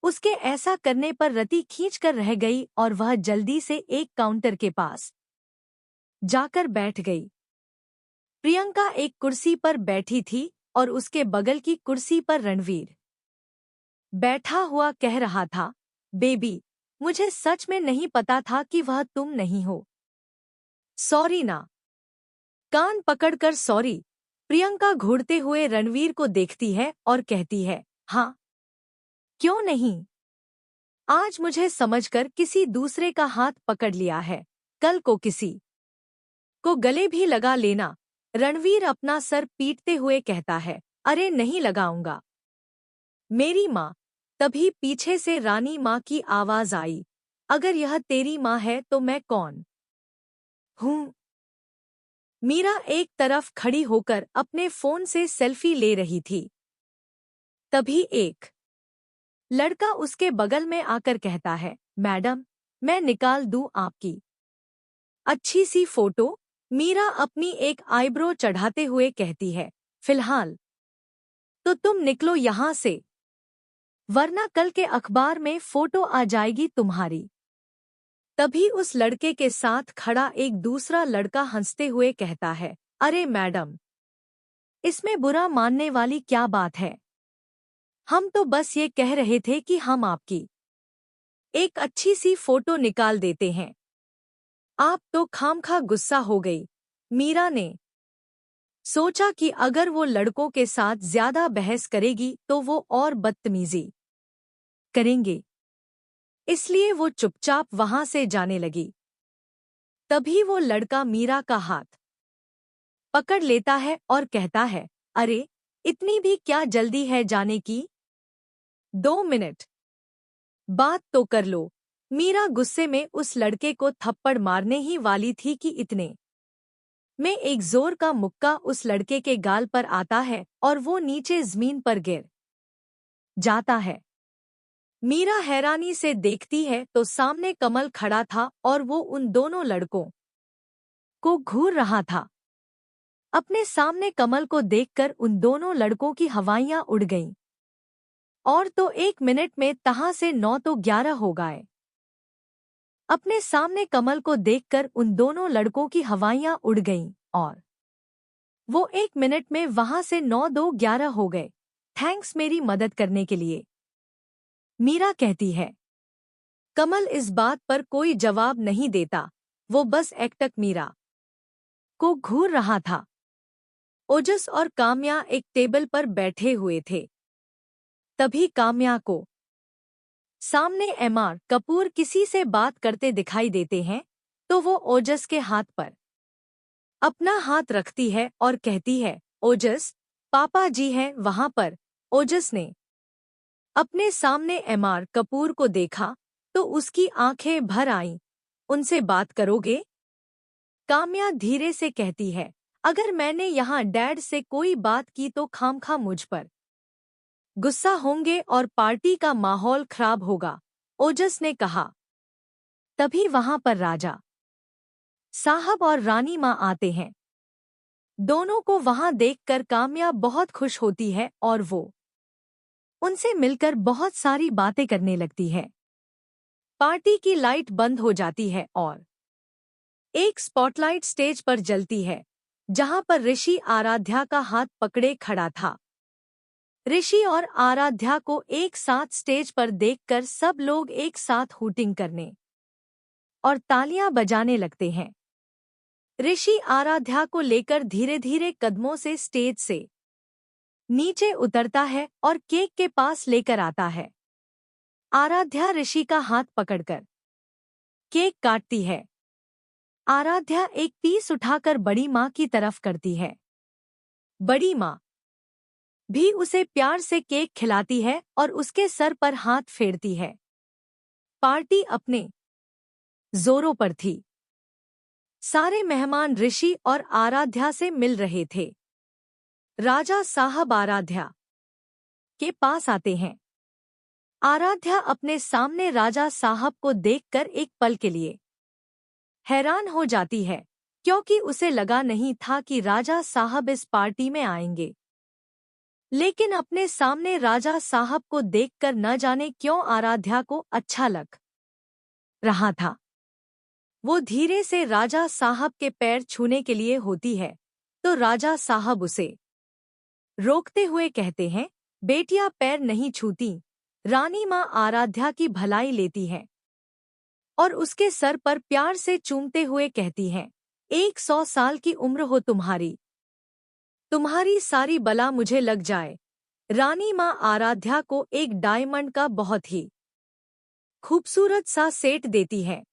उसके ऐसा करने पर रति खींचकर रह गई और वह जल्दी से एक काउंटर के पास जाकर बैठ गई। प्रियंका एक कुर्सी पर बैठी थी और उसके बगल की कुर्सी पर रणवीर बैठा हुआ कह रहा था, बेबी, मुझे सच में नहीं पता था कि वह तुम नहीं हो। सॉरी ना। कान पकड़कर सॉरी। प्रियंका घूरते हुए रणवीर को देखती है और कहती है, हाँ, क्यों नहीं। आज मुझे समझकर किसी दूसरे का हाथ पकड़ लिया है, कल को किसी को गले भी लगा लेना। रणवीर अपना सर पीटते हुए कहता है, अरे नहीं लगाऊंगा। मेरी माँ। तभी पीछे से रानी माँ की आवाज आई, अगर यह तेरी माँ है तो मैं कौन हूँ। मीरा एक तरफ खड़ी होकर अपने फोन से सेल्फी ले रही थी। तभी एक लड़का उसके बगल में आकर कहता है, मैडम, मैं निकाल दूं आपकी अच्छी सी फोटो। मीरा अपनी एक आईब्रो चढ़ाते हुए कहती है, फिलहाल तो तुम निकलो यहां से, वरना कल के अखबार में फोटो आ जाएगी तुम्हारी। तभी उस लड़के के साथ खड़ा एक दूसरा लड़का हंसते हुए कहता है, अरे मैडम, इसमें बुरा मानने वाली क्या बात है। हम तो बस ये कह रहे थे कि हम आपकी एक अच्छी सी फोटो निकाल देते हैं। आप तो खामखा गुस्सा हो गई। मीरा ने सोचा कि अगर वो लड़कों के साथ ज्यादा बहस करेगी तो वो और बदतमीजी करेंगे, इसलिए वो चुपचाप वहां से जाने लगी। तभी वो लड़का मीरा का हाथ पकड़ लेता है और कहता है, अरे, इतनी भी क्या जल्दी है जाने की, 2 मिनट बात तो कर लो। मीरा गुस्से में उस लड़के को थप्पड़ मारने ही वाली थी कि इतने में एक जोर का मुक्का उस लड़के के गाल पर आता है और वो नीचे जमीन पर गिर जाता है। मीरा हैरानी से देखती है तो सामने कमल खड़ा था और वो उन दोनों लड़कों को घूर रहा था। अपने सामने कमल को देखकर उन दोनों लड़कों की हवाइयां उड़ गईं। और तो 1 मिनट में तहां से 9 तो 11 हो गए। अपने सामने कमल को देखकर उन दोनों लड़कों की हवाइयां उड़ गईं और वो 1 मिनट में वहां से 9 2 11 हो गए। थैंक्स मेरी मदद करने के लिए, मीरा कहती है। कमल इस बात पर कोई जवाब नहीं देता, वो बस एकटक मीरा को घूर रहा था। ओजस और काम्या एक टेबल पर बैठे हुए थे। तभी काम्या को सामने एमआर कपूर किसी से बात करते दिखाई देते हैं, तो वो ओजस के हाथ पर अपना हाथ रखती है और कहती है, ओजस, पापा जी हैं वहां पर। ओजस ने अपने सामने एमआर कपूर को देखा तो उसकी आंखें भर आईं। उनसे बात करोगे? काम्या धीरे से कहती है, अगर मैंने यहाँ डैड से कोई बात की तो खामखा मुझ पर गुस्सा होंगे और पार्टी का माहौल खराब होगा, ओजस ने कहा। तभी वहां पर राजा साहब और रानी माँ आते हैं। दोनों को वहां देखकर काम्या बहुत खुश होती है और वो उनसे मिलकर बहुत सारी बातें करने लगती है। पार्टी की लाइट बंद हो जाती है और एक स्पॉटलाइट स्टेज पर जलती है, जहां पर ऋषि आराध्या का हाथ पकड़े खड़ा था। ऋषि और आराध्या को एक साथ स्टेज पर देखकर सब लोग एक साथ हूटिंग करने और तालियां बजाने लगते हैं। ऋषि आराध्या को लेकर धीरे धीरे कदमों से स्टेज से नीचे उतरता है और केक के पास लेकर आता है। आराध्या ऋषि का हाथ पकड़कर केक काटती है। आराध्या एक पीस उठाकर बड़ी माँ की तरफ करती है। बड़ी माँ भी उसे प्यार से केक खिलाती है और उसके सर पर हाथ फेरती है। पार्टी अपने जोरों पर थी। सारे मेहमान ऋषि और आराध्या से मिल रहे थे। राजा साहब आराध्या के पास आते हैं। आराध्या अपने सामने राजा साहब को देखकर एक पल के लिए हैरान हो जाती है, क्योंकि उसे लगा नहीं था कि राजा साहब इस पार्टी में आएंगे। लेकिन अपने सामने राजा साहब को देखकर न जाने क्यों आराध्या को अच्छा लग रहा था। वो धीरे से राजा साहब के पैर छूने के लिए होती है तो राजा साहब उसे रोकते हुए कहते हैं, बेटियां पैर नहीं छूती। रानी माँ आराध्या की भलाई लेती है और उसके सर पर प्यार से चूमते हुए कहती हैं, 100 साल की उम्र हो तुम्हारी, तुम्हारी सारी बला मुझे लग जाए। रानी माँ आराध्या को एक डायमंड का बहुत ही खूबसूरत सा सेट देती है।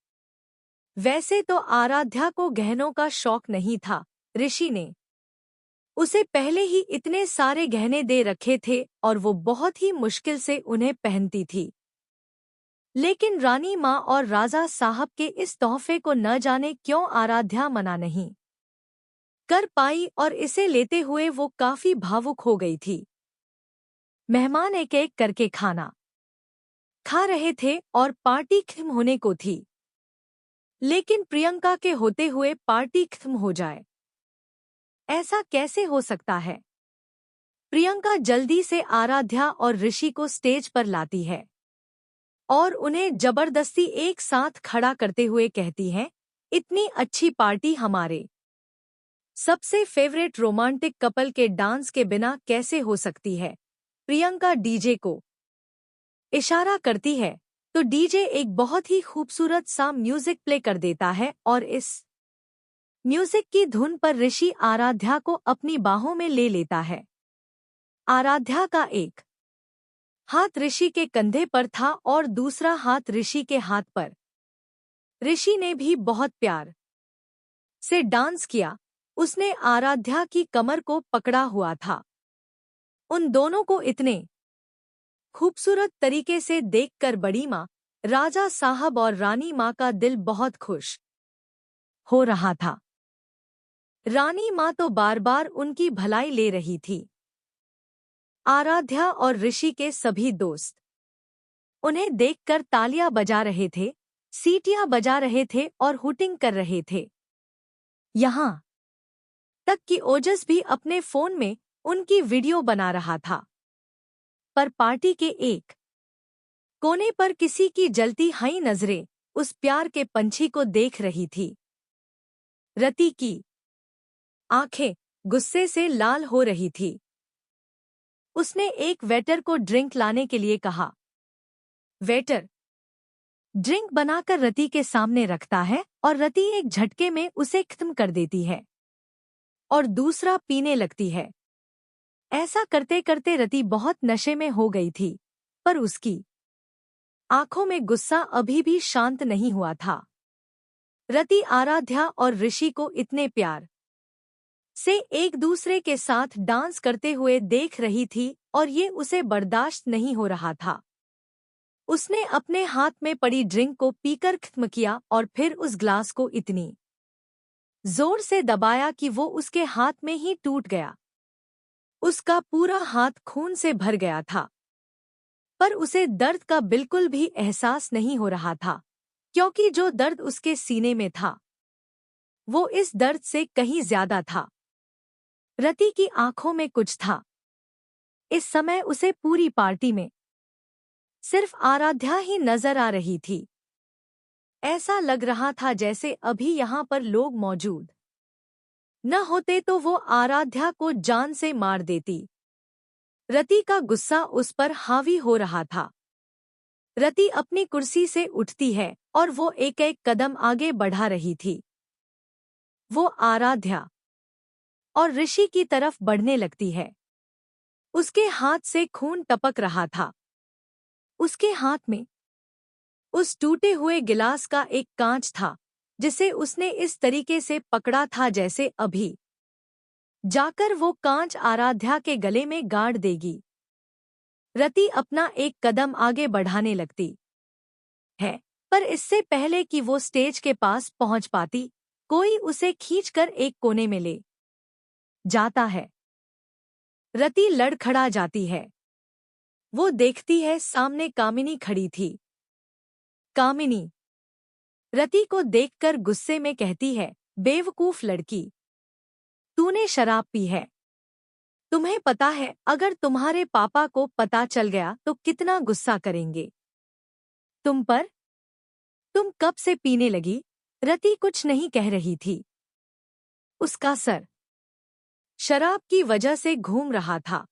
वैसे तो आराध्या को गहनों का शौक नहीं था, ऋषि ने उसे पहले ही इतने सारे गहने दे रखे थे और वो बहुत ही मुश्किल से उन्हें पहनती थी। लेकिन रानी माँ और राजा साहब के इस तोहफे को न जाने क्यों आराध्या मना नहीं कर पाई और इसे लेते हुए वो काफी भावुक हो गई थी। मेहमान एक एक करके खाना खा रहे थे और पार्टी खत्म होने को थी, लेकिन प्रियंका के होते हुए पार्टी खत्म हो जाए, ऐसा कैसे हो सकता है। प्रियंका जल्दी से आराध्या और ऋषि को स्टेज पर लाती है और उन्हें जबरदस्ती एक साथ खड़ा करते हुए कहती है, इतनी अच्छी पार्टी हमारे सबसे फेवरेट रोमांटिक कपल के डांस के बिना कैसे हो सकती है। प्रियंका डीजे को इशारा करती है तो डीजे एक बहुत ही खूबसूरत सा म्यूजिक प्ले कर देता है और इस म्यूजिक की धुन पर ऋषि आराध्या को अपनी बाहों में ले लेता है। आराध्या का एक हाथ ऋषि के कंधे पर था और दूसरा हाथ ऋषि के हाथ पर। ऋषि ने भी बहुत प्यार से डांस किया, उसने आराध्या की कमर को पकड़ा हुआ था। उन दोनों को इतने खूबसूरत तरीके से देखकर बड़ी माँ, राजा साहब और रानी माँ का दिल बहुत खुश हो रहा था। रानी माँ तो बार बार उनकी भलाई ले रही थी। आराध्या और ऋषि के सभी दोस्त उन्हें देखकर तालियां बजा रहे थे, सीटियां बजा रहे थे और हुटिंग कर रहे थे। यहाँ तक कि ओजस भी अपने फोन में उनकी वीडियो बना रहा था। पर पार्टी के एक कोने पर किसी की जलती हुई नजरें उस प्यार के पंछी को देख रही थी। रति की आंखें गुस्से से लाल हो रही थी। उसने एक वेटर को ड्रिंक लाने के लिए कहा। वेटर ड्रिंक बनाकर रति के सामने रखता है और रति एक झटके में उसे खत्म कर देती है और दूसरा पीने लगती है। ऐसा करते करते रति बहुत नशे में हो गई थी, पर उसकी आंखों में गुस्सा अभी भी शांत नहीं हुआ था। रति आराध्या और ऋषि को इतने प्यार से एक दूसरे के साथ डांस करते हुए देख रही थी और ये उसे बर्दाश्त नहीं हो रहा था। उसने अपने हाथ में पड़ी ड्रिंक को पीकर खत्म किया और फिर उस ग्लास को इतनी जोर से दबाया कि वो उसके हाथ में ही टूट गया। उसका पूरा हाथ खून से भर गया था, पर उसे दर्द का बिल्कुल भी एहसास नहीं हो रहा था, क्योंकि जो दर्द उसके सीने में था वो इस दर्द से कहीं ज्यादा था। रति की आंखों में कुछ था। इस समय उसे पूरी पार्टी में सिर्फ आराध्या ही नजर आ रही थी। ऐसा लग रहा था जैसे अभी यहाँ पर लोग मौजूद न होते तो वो आराध्या को जान से मार देती। रति का गुस्सा उस पर हावी हो रहा था। रति अपनी कुर्सी से उठती है और वो एक एक कदम आगे बढ़ा रही थी। वो आराध्या और ऋषि की तरफ बढ़ने लगती है। उसके हाथ से खून टपक रहा था। उसके हाथ में उस टूटे हुए गिलास का एक कांच था जिसे उसने इस तरीके से पकड़ा था जैसे अभी जाकर वो कांच आराध्या के गले में गाड़ देगी। रति अपना एक कदम आगे बढ़ाने लगती है, पर इससे पहले कि वो स्टेज के पास पहुंच पाती, कोई उसे खींचकर एक कोने में ले जाता है। रति लड़खड़ा जाती है। वो देखती है सामने कामिनी खड़ी थी। कामिनी रति को देखकर गुस्से में कहती है, बेवकूफ लड़की, तूने शराब पी है। तुम्हें पता है अगर तुम्हारे पापा को पता चल गया तो कितना गुस्सा करेंगे तुम पर। तुम कब से पीने लगी? रति कुछ नहीं कह रही थी। उसका सर शराब की वजह से घूम रहा था।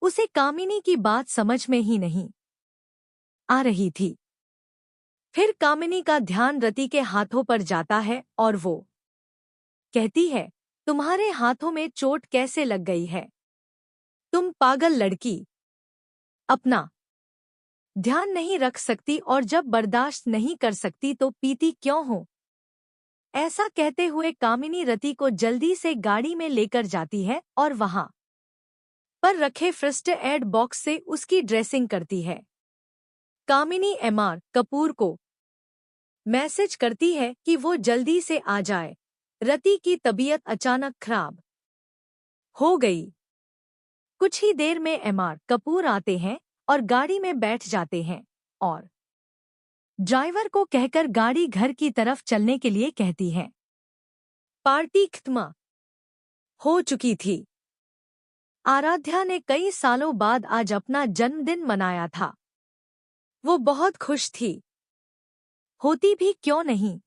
उसे कामिनी की बात समझ में ही नहीं आ रही थी। फिर कामिनी का ध्यान रति के हाथों पर जाता है और वो कहती है, तुम्हारे हाथों में चोट कैसे लग गई है? तुम पागल लड़की, अपना ध्यान नहीं रख सकती और जब बर्दाश्त नहीं कर सकती तो पीती क्यों हो? ऐसा कहते हुए कामिनी रति को जल्दी से गाड़ी में लेकर जाती है और वहां पर रखे फर्स्ट एड बॉक्स से उसकी ड्रेसिंग करती है। कामिनी एमआर कपूर को मैसेज करती है कि वो जल्दी से आ जाए। रति की तबीयत अचानक खराब हो गई। कुछ ही देर में एमआर कपूर आते हैं और गाड़ी में बैठ जाते हैं और ड्राइवर को कहकर गाड़ी घर की तरफ चलने के लिए कहती है। पार्टी खत्म हो चुकी थी। आराध्या ने कई सालों बाद आज अपना जन्मदिन मनाया था। वो बहुत खुश थी। होती भी क्यों नहीं।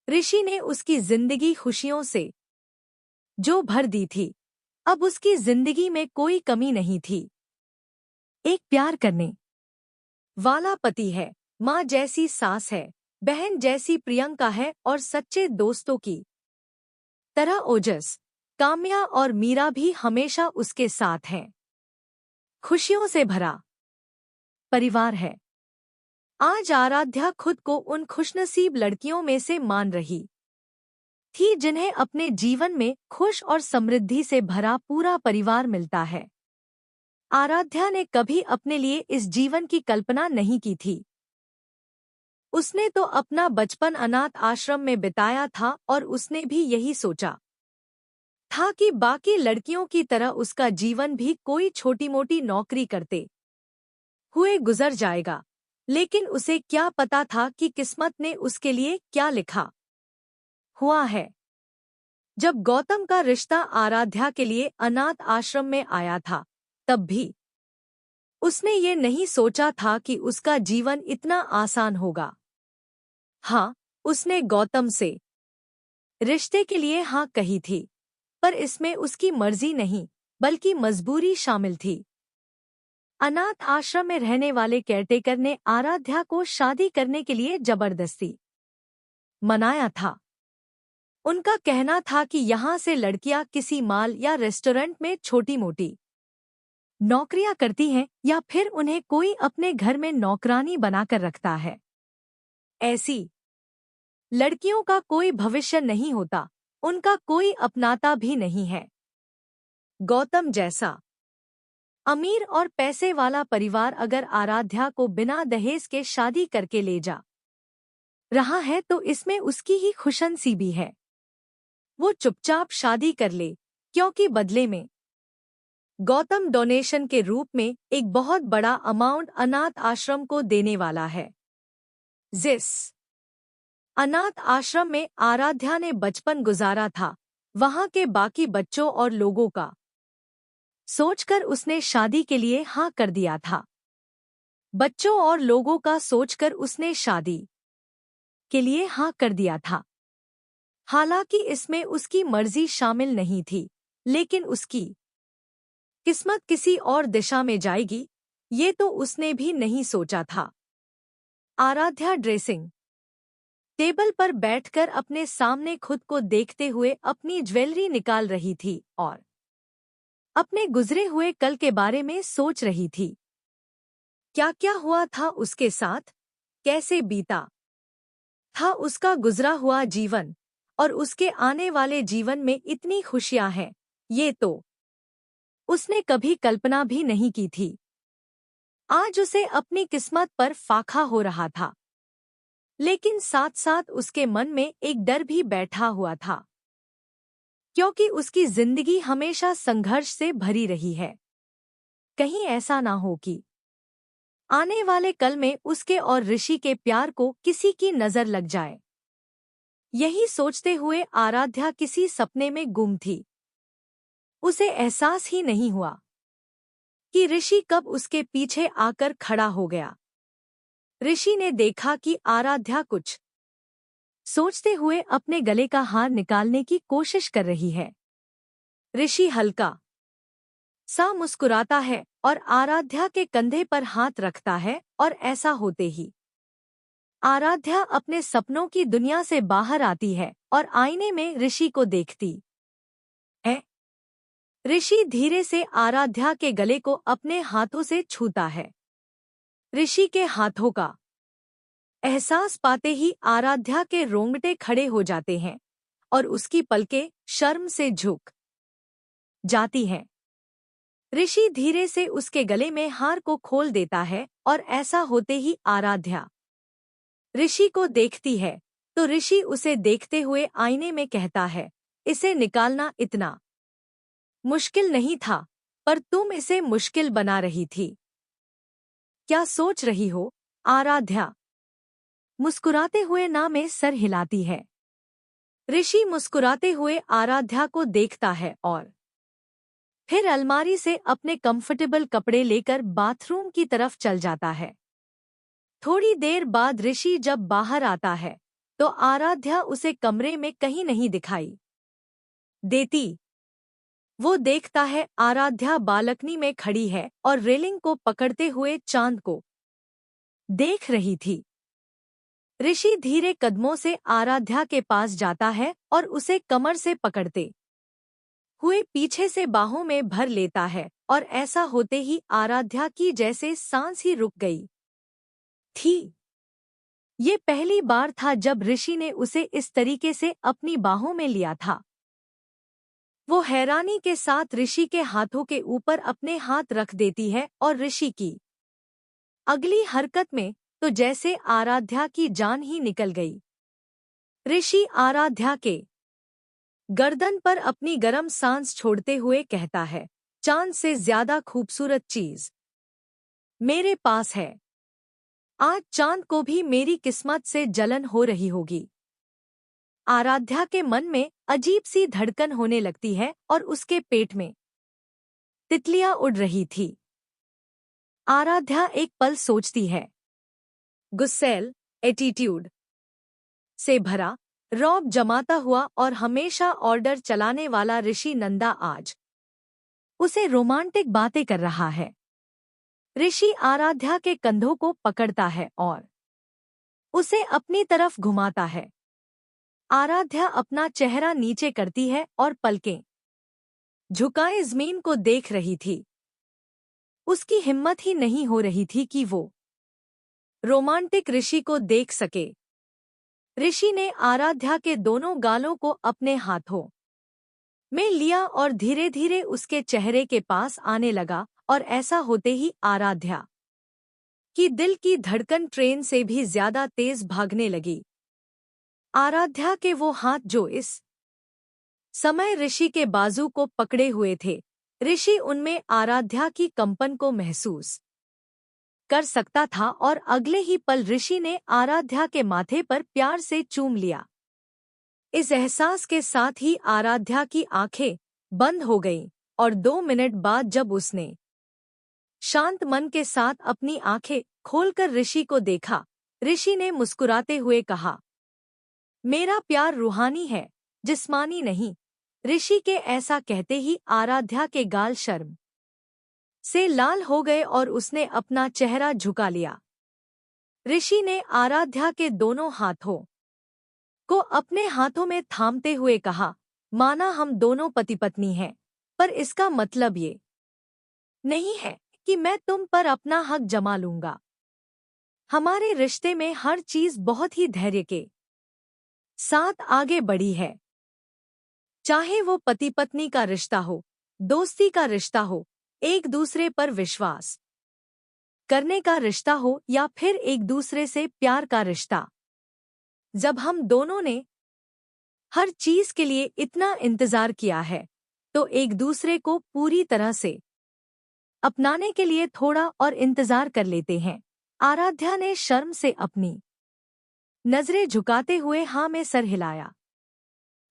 ऋषि ने उसकी जिंदगी खुशियों से जो भर दी थी। अब उसकी जिंदगी में कोई कमी नहीं थी। एक प्यार करने वाला पति है, माँ जैसी सास है, बहन जैसी प्रियंका है और सच्चे दोस्तों की तरह ओजस, काम्या और मीरा भी हमेशा उसके साथ हैं। खुशियों से भरा परिवार है। आज आराध्या खुद को उन खुशनसीब लड़कियों में से मान रही थी जिन्हें अपने जीवन में खुश और समृद्धि से भरा पूरा परिवार मिलता है। आराध्या ने कभी अपने लिए इस जीवन की कल्पना नहीं की थी। उसने तो अपना बचपन अनाथ आश्रम में बिताया था और उसने भी यही सोचा था कि बाकी लड़कियों की तरह उसका जीवन भी कोई छोटी मोटी नौकरी करते हुए गुजर जाएगा। लेकिन उसे क्या पता था कि किस्मत ने उसके लिए क्या लिखा हुआ है। जब गौतम का रिश्ता आराध्या के लिए अनाथ आश्रम में आया था, तब भी उसने ये नहीं सोचा था कि उसका जीवन इतना आसान होगा। हाँ, उसने गौतम से रिश्ते के लिए हाँ कही थी, पर इसमें उसकी मर्जी नहीं, बल्कि मजबूरी शामिल थी। अनाथ आश्रम में रहने वाले केयरटेकर ने आराध्या को शादी करने के लिए जबरदस्ती मनाया था। उनका कहना था कि यहाँ से लड़कियां किसी मॉल या रेस्टोरेंट में छोटी मोटी नौकरियां करती हैं या फिर उन्हें कोई अपने घर में नौकरानी बनाकर रखता है। ऐसी लड़कियों का कोई भविष्य नहीं होता, उनका कोई अपनाता भी नहीं है। गौतम जैसा अमीर और पैसे वाला परिवार अगर आराध्या को बिना दहेज के शादी करके ले जा रहा है तो इसमें उसकी ही खुशनसीबी है। वो चुपचाप शादी कर ले, क्योंकि बदले में गौतम डोनेशन के रूप में एक बहुत बड़ा अमाउंट अनाथ आश्रम को देने वाला है। जिस अनाथ आश्रम में आराध्या ने बचपन गुजारा था, वहां के बाकी बच्चों और लोगों का सोचकर उसने शादी के लिए हाँ कर दिया था। बच्चों और लोगों का सोचकर उसने शादी के लिए हाँ कर दिया था। हालांकि इसमें उसकी मर्जी शामिल नहीं थी, लेकिन उसकी किस्मत किसी और दिशा में जाएगी, ये तो उसने भी नहीं सोचा था। आराध्या ड्रेसिंग टेबल पर बैठकर अपने सामने खुद को देखते हुए अपनी ज्वेलरी निकाल रही थी और अपने गुजरे हुए कल के बारे में सोच रही थी। क्या क्या हुआ था उसके साथ, कैसे बीता था उसका गुजरा हुआ जीवन, और उसके आने वाले जीवन में इतनी खुशियां हैं, ये तो उसने कभी कल्पना भी नहीं की थी। आज उसे अपनी किस्मत पर फाखा हो रहा था, लेकिन साथ साथ उसके मन में एक डर भी बैठा हुआ था, क्योंकि उसकी जिंदगी हमेशा संघर्ष से भरी रही है। कहीं ऐसा ना हो कि आने वाले कल में उसके और ऋषि के प्यार को किसी की नजर लग जाए। यही सोचते हुए आराध्या किसी सपने में गुम थी। उसे एहसास ही नहीं हुआ कि ऋषि कब उसके पीछे आकर खड़ा हो गया। ऋषि ने देखा कि आराध्या कुछ सोचते हुए अपने गले का हार निकालने की कोशिश कर रही है। ऋषि हल्का सा मुस्कुराता है और आराध्या के कंधे पर हाथ रखता है और ऐसा होते ही आराध्या अपने सपनों की दुनिया से बाहर आती है और आईने में ऋषि को देखती है। ऋषि धीरे से आराध्या के गले को अपने हाथों से छूता है। ऋषि के हाथों का एहसास पाते ही आराध्या के रोंगटे खड़े हो जाते हैं और उसकी पलकें शर्म से झुक जाती हैं। ऋषि धीरे से उसके गले में हार को खोल देता है और ऐसा होते ही आराध्या ऋषि को देखती है तो ऋषि उसे देखते हुए आईने में कहता है, इसे निकालना इतना मुश्किल नहीं था, पर तुम इसे मुश्किल बना रही थी। क्या सोच रही हो? आराध्या मुस्कुराते हुए ना में सर हिलाती है। ऋषि मुस्कुराते हुए आराध्या को देखता है और फिर अलमारी से अपने कंफर्टेबल कपड़े लेकर बाथरूम की तरफ चल जाता है। थोड़ी देर बाद ऋषि जब बाहर आता है तो आराध्या उसे कमरे में कहीं नहीं दिखाई देती। वो देखता है आराध्या बालकनी में खड़ी है और रेलिंग को पकड़ते हुए चांद को देख रही थी। ऋषि धीरे कदमों से आराध्या के पास जाता है और उसे कमर से पकड़ते हुए पीछे से बाहों में भर लेता है और ऐसा होते ही आराध्या की जैसे सांस ही रुक गई थी। ये पहली बार था जब ऋषि ने उसे इस तरीके से अपनी बाहों में लिया था। वो हैरानी के साथ ऋषि के हाथों के ऊपर अपने हाथ रख देती है और ऋषि की अगली हरकत में तो जैसे आराध्या की जान ही निकल गई। ऋषि आराध्या के गर्दन पर अपनी गरम सांस छोड़ते हुए कहता है, चांद से ज्यादा खूबसूरत चीज मेरे पास है। आज चांद को भी मेरी किस्मत से जलन हो रही होगी। आराध्या के मन में अजीब सी धड़कन होने लगती है और उसके पेट में तितलियां उड़ रही थी। आराध्या एक पल सोचती है। गुस्सैल एटीट्यूड से भरा रौब जमाता हुआ और हमेशा ऑर्डर चलाने वाला ऋषि नंदा आज उसे रोमांटिक बातें कर रहा है। ऋषि आराध्या के कंधों को पकड़ता है और उसे अपनी तरफ घुमाता है। आराध्या अपना चेहरा नीचे करती है और पलकें झुकाए जमीन को देख रही थी। उसकी हिम्मत ही नहीं हो रही थी कि वो रोमांटिक ऋषि को देख सके। ऋषि ने आराध्या के दोनों गालों को अपने हाथों में लिया और धीरे धीरे उसके चेहरे के पास आने लगा और ऐसा होते ही आराध्या की दिल की धड़कन ट्रेन से भी ज्यादा तेज भागने लगी। आराध्या के वो हाथ जो इस समय ऋषि के बाजू को पकड़े हुए थे, ऋषि उनमें आराध्या की कंपन को महसूस कर सकता था और अगले ही पल ऋषि ने आराध्या के माथे पर प्यार से चूम लिया। इस एहसास के साथ ही आराध्या की आंखें बंद हो गईं और 2 मिनट बाद जब उसने शांत मन के साथ अपनी आंखें खोलकर ऋषि को देखा, ऋषि ने मुस्कुराते हुए कहा, मेरा प्यार रूहानी है, जिस्मानी नहीं। ऋषि के ऐसा कहते ही आराध्या के गाल शर्म से लाल हो गए और उसने अपना चेहरा झुका लिया। ऋषि ने आराध्या के दोनों हाथों को अपने हाथों में थामते हुए कहा, माना हम दोनों पति पत्नी हैं, पर इसका मतलब ये नहीं है कि मैं तुम पर अपना हक जमा लूंगा। हमारे रिश्ते में हर चीज बहुत ही धैर्य के साथ आगे बढ़ी है। चाहे वो पति पत्नी का रिश्ता हो, दोस्ती का रिश्ता हो, एक दूसरे पर विश्वास करने का रिश्ता हो या फिर एक दूसरे से प्यार का रिश्ता। जब हम दोनों ने हर चीज के लिए इतना इंतजार किया है तो एक दूसरे को पूरी तरह से अपनाने के लिए थोड़ा और इंतजार कर लेते हैं। आराध्या ने शर्म से अपनी नजरें झुकाते हुए हाँ में सर हिलाया।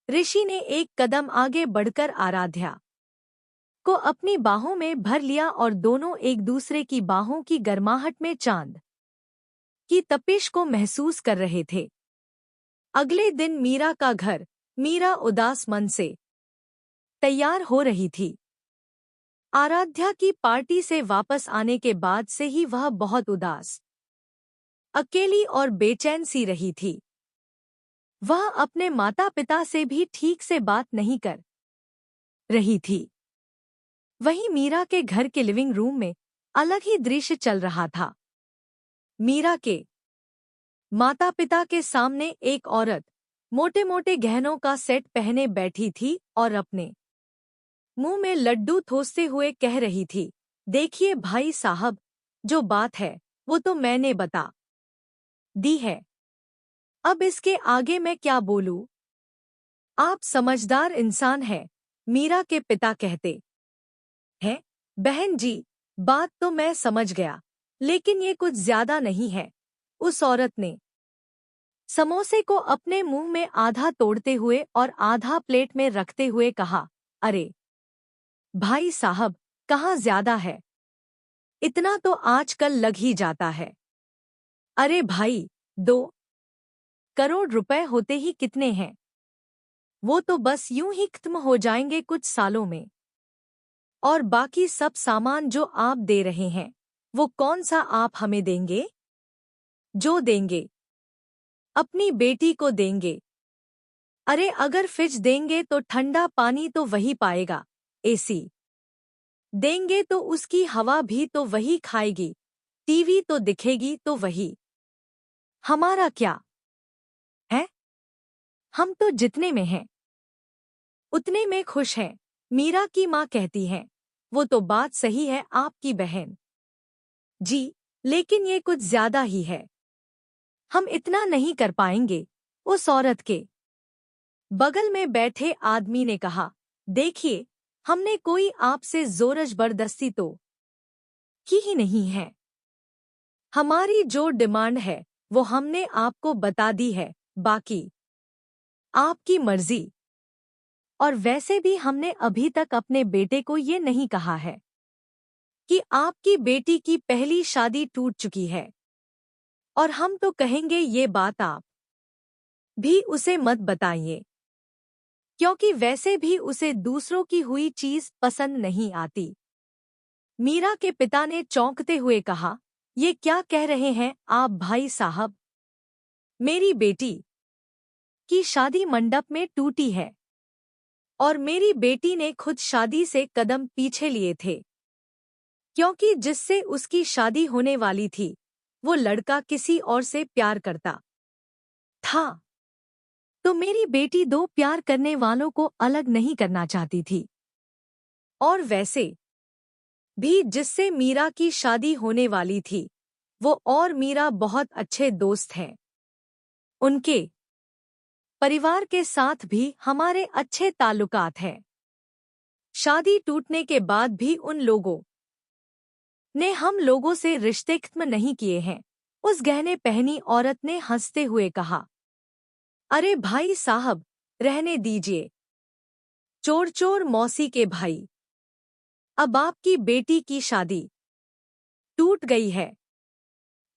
ऋषि ने एक कदम आगे बढ़कर आराध्या को अपनी बाहों में भर लिया और दोनों एक दूसरे की बाहों की गर्माहट में चांद की तपिश को महसूस कर रहे थे। अगले दिन मीरा का घर। मीरा उदास मन से तैयार हो रही थी। आराध्या की पार्टी से वापस आने के बाद से ही वह बहुत उदास, अकेली और बेचैन सी रही थी। वह अपने माता पिता से भी ठीक से बात नहीं कर रही थी। वहीं मीरा के घर के लिविंग रूम में अलग ही दृश्य चल रहा था। मीरा के माता पिता के सामने एक औरत मोटे मोटे गहनों का सेट पहने बैठी थी और अपने मुंह में लड्डू ठोसते हुए कह रही थी, देखिए भाई साहब, जो बात है वो तो मैंने बता दी है। अब इसके आगे मैं क्या बोलूं? आप समझदार इंसान हैं, मीरा के पिता कहते हैं। बहन जी, बात तो मैं समझ गया, लेकिन ये कुछ ज्यादा नहीं है। उस औरत ने समोसे को अपने मुंह में आधा तोड़ते हुए और आधा प्लेट में रखते हुए कहा, अरे भाई साहब, कहाँ ज्यादा है, इतना तो आजकल लग ही जाता है। अरे भाई, 2 करोड़ रुपए होते ही कितने हैं? वो तो बस यूं ही खत्म हो जाएंगे कुछ सालों में। और बाकी सब सामान जो आप दे रहे हैं, वो कौन सा आप हमें देंगे? जो देंगे अपनी बेटी को देंगे। अरे अगर फ्रिज देंगे तो ठंडा पानी तो वही पाएगा, एसी देंगे तो उसकी हवा भी तो वही खाएगी, टीवी तो दिखेगी तो वही। हमारा क्या है? हम तो जितने में हैं उतने में खुश हैं। मीरा की माँ कहती हैं, वो तो बात सही है आपकी बहन जी, लेकिन ये कुछ ज्यादा ही है। हम इतना नहीं कर पाएंगे। उस औरत के बगल में बैठे आदमी ने कहा, देखिए, हमने कोई आपसे जोर जबरदस्ती तो की ही नहीं है। हमारी जो डिमांड है वो हमने आपको बता दी है, बाकी आपकी मर्जी। और वैसे भी हमने अभी तक अपने बेटे को ये नहीं कहा है कि आपकी बेटी की पहली शादी टूट चुकी है। और हम तो कहेंगे ये बात आप भी उसे मत बताइए, क्योंकि वैसे भी उसे दूसरों की हुई चीज पसंद नहीं आती। मीरा के पिता ने चौंकते हुए कहा, ये क्या कह रहे हैं आप भाई साहब? मेरी बेटी की शादी मंडप में टूटी है और मेरी बेटी ने खुद शादी से कदम पीछे लिए थे, क्योंकि जिससे उसकी शादी होने वाली थी वो लड़का किसी और से प्यार करता था। तो मेरी बेटी 2 प्यार करने वालों को अलग नहीं करना चाहती थी। और वैसे भी जिससे मीरा की शादी होने वाली थी वो और मीरा बहुत अच्छे दोस्त हैं। उनके परिवार के साथ भी हमारे अच्छे ताल्लुकात हैं। शादी टूटने के बाद भी उन लोगों ने हम लोगों से रिश्ते खत्म नहीं किए हैं। उस गहने पहनी औरत ने हंसते हुए कहा, अरे भाई साहब, रहने दीजिए। चोर चोर मौसी के भाई, अब आपकी बेटी की शादी टूट गई है।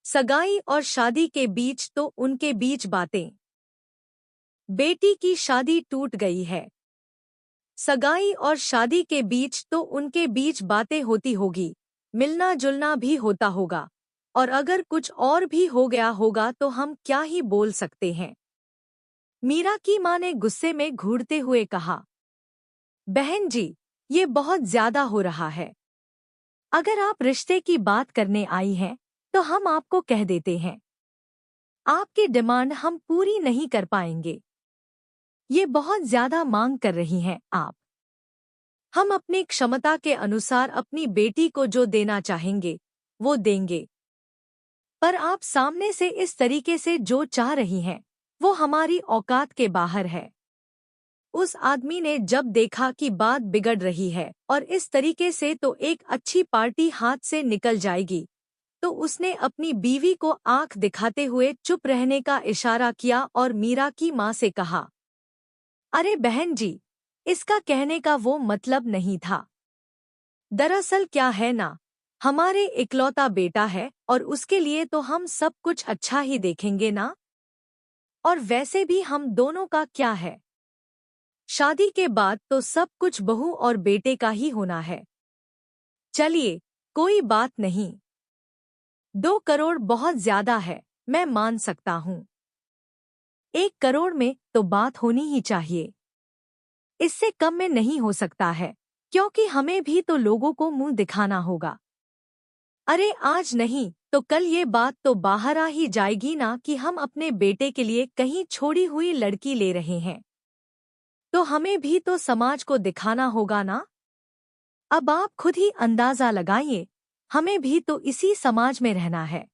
सगाई और शादी के बीच तो उनके बीच बातें। बेटी की शादी टूट गई है, सगाई और शादी के बीच तो उनके बीच बातें होती होगी, मिलना जुलना भी होता होगा, और अगर कुछ और भी हो गया होगा तो हम क्या ही बोल सकते हैं। मीरा की माँ ने गुस्से में घूरते हुए कहा, बहन जी, ये बहुत ज्यादा हो रहा है। अगर आप रिश्ते की बात करने आई हैं तो हम आपको कह देते हैं, आपकी डिमांड हम पूरी नहीं कर पाएंगे। ये बहुत ज्यादा मांग कर रही हैं आप। हम अपनी क्षमता के अनुसार अपनी बेटी को जो देना चाहेंगे वो देंगे, पर आप सामने से इस तरीके से जो चाह रही हैं वो हमारी औकात के बाहर है। उस आदमी ने जब देखा कि बात बिगड़ रही है और इस तरीके से तो एक अच्छी पार्टी हाथ से निकल जाएगी, तो उसने अपनी बीवी को आंख दिखाते हुए चुप रहने का इशारा किया और मीरा की माँ से कहा, अरे बहन जी, इसका कहने का वो मतलब नहीं था। दरअसल क्या है ना, हमारे इकलौता बेटा है और उसके लिए तो हम सब कुछ अच्छा ही देखेंगे ना। और वैसे भी हम दोनों का क्या है? शादी के बाद तो सब कुछ बहू और बेटे का ही होना है। चलिए, कोई बात नहीं। 2 करोड़ बहुत ज्यादा है, मैं मान सकता हूँ। 1 करोड़ में तो बात होनी ही चाहिए। इससे कम में नहीं हो सकता है, क्योंकि हमें भी तो लोगों को मुंह दिखाना होगा। अरे आज नहीं तो कल ये बात तो बाहर आ ही जाएगी ना कि हम अपने बेटे के लिए कहीं छोड़ी हुई लड़की ले रहे हैं। तो हमें भी तो समाज को दिखाना होगा ना। अब आप खुद ही अंदाजा लगाइए, हमें भी तो इसी समाज में रहना है।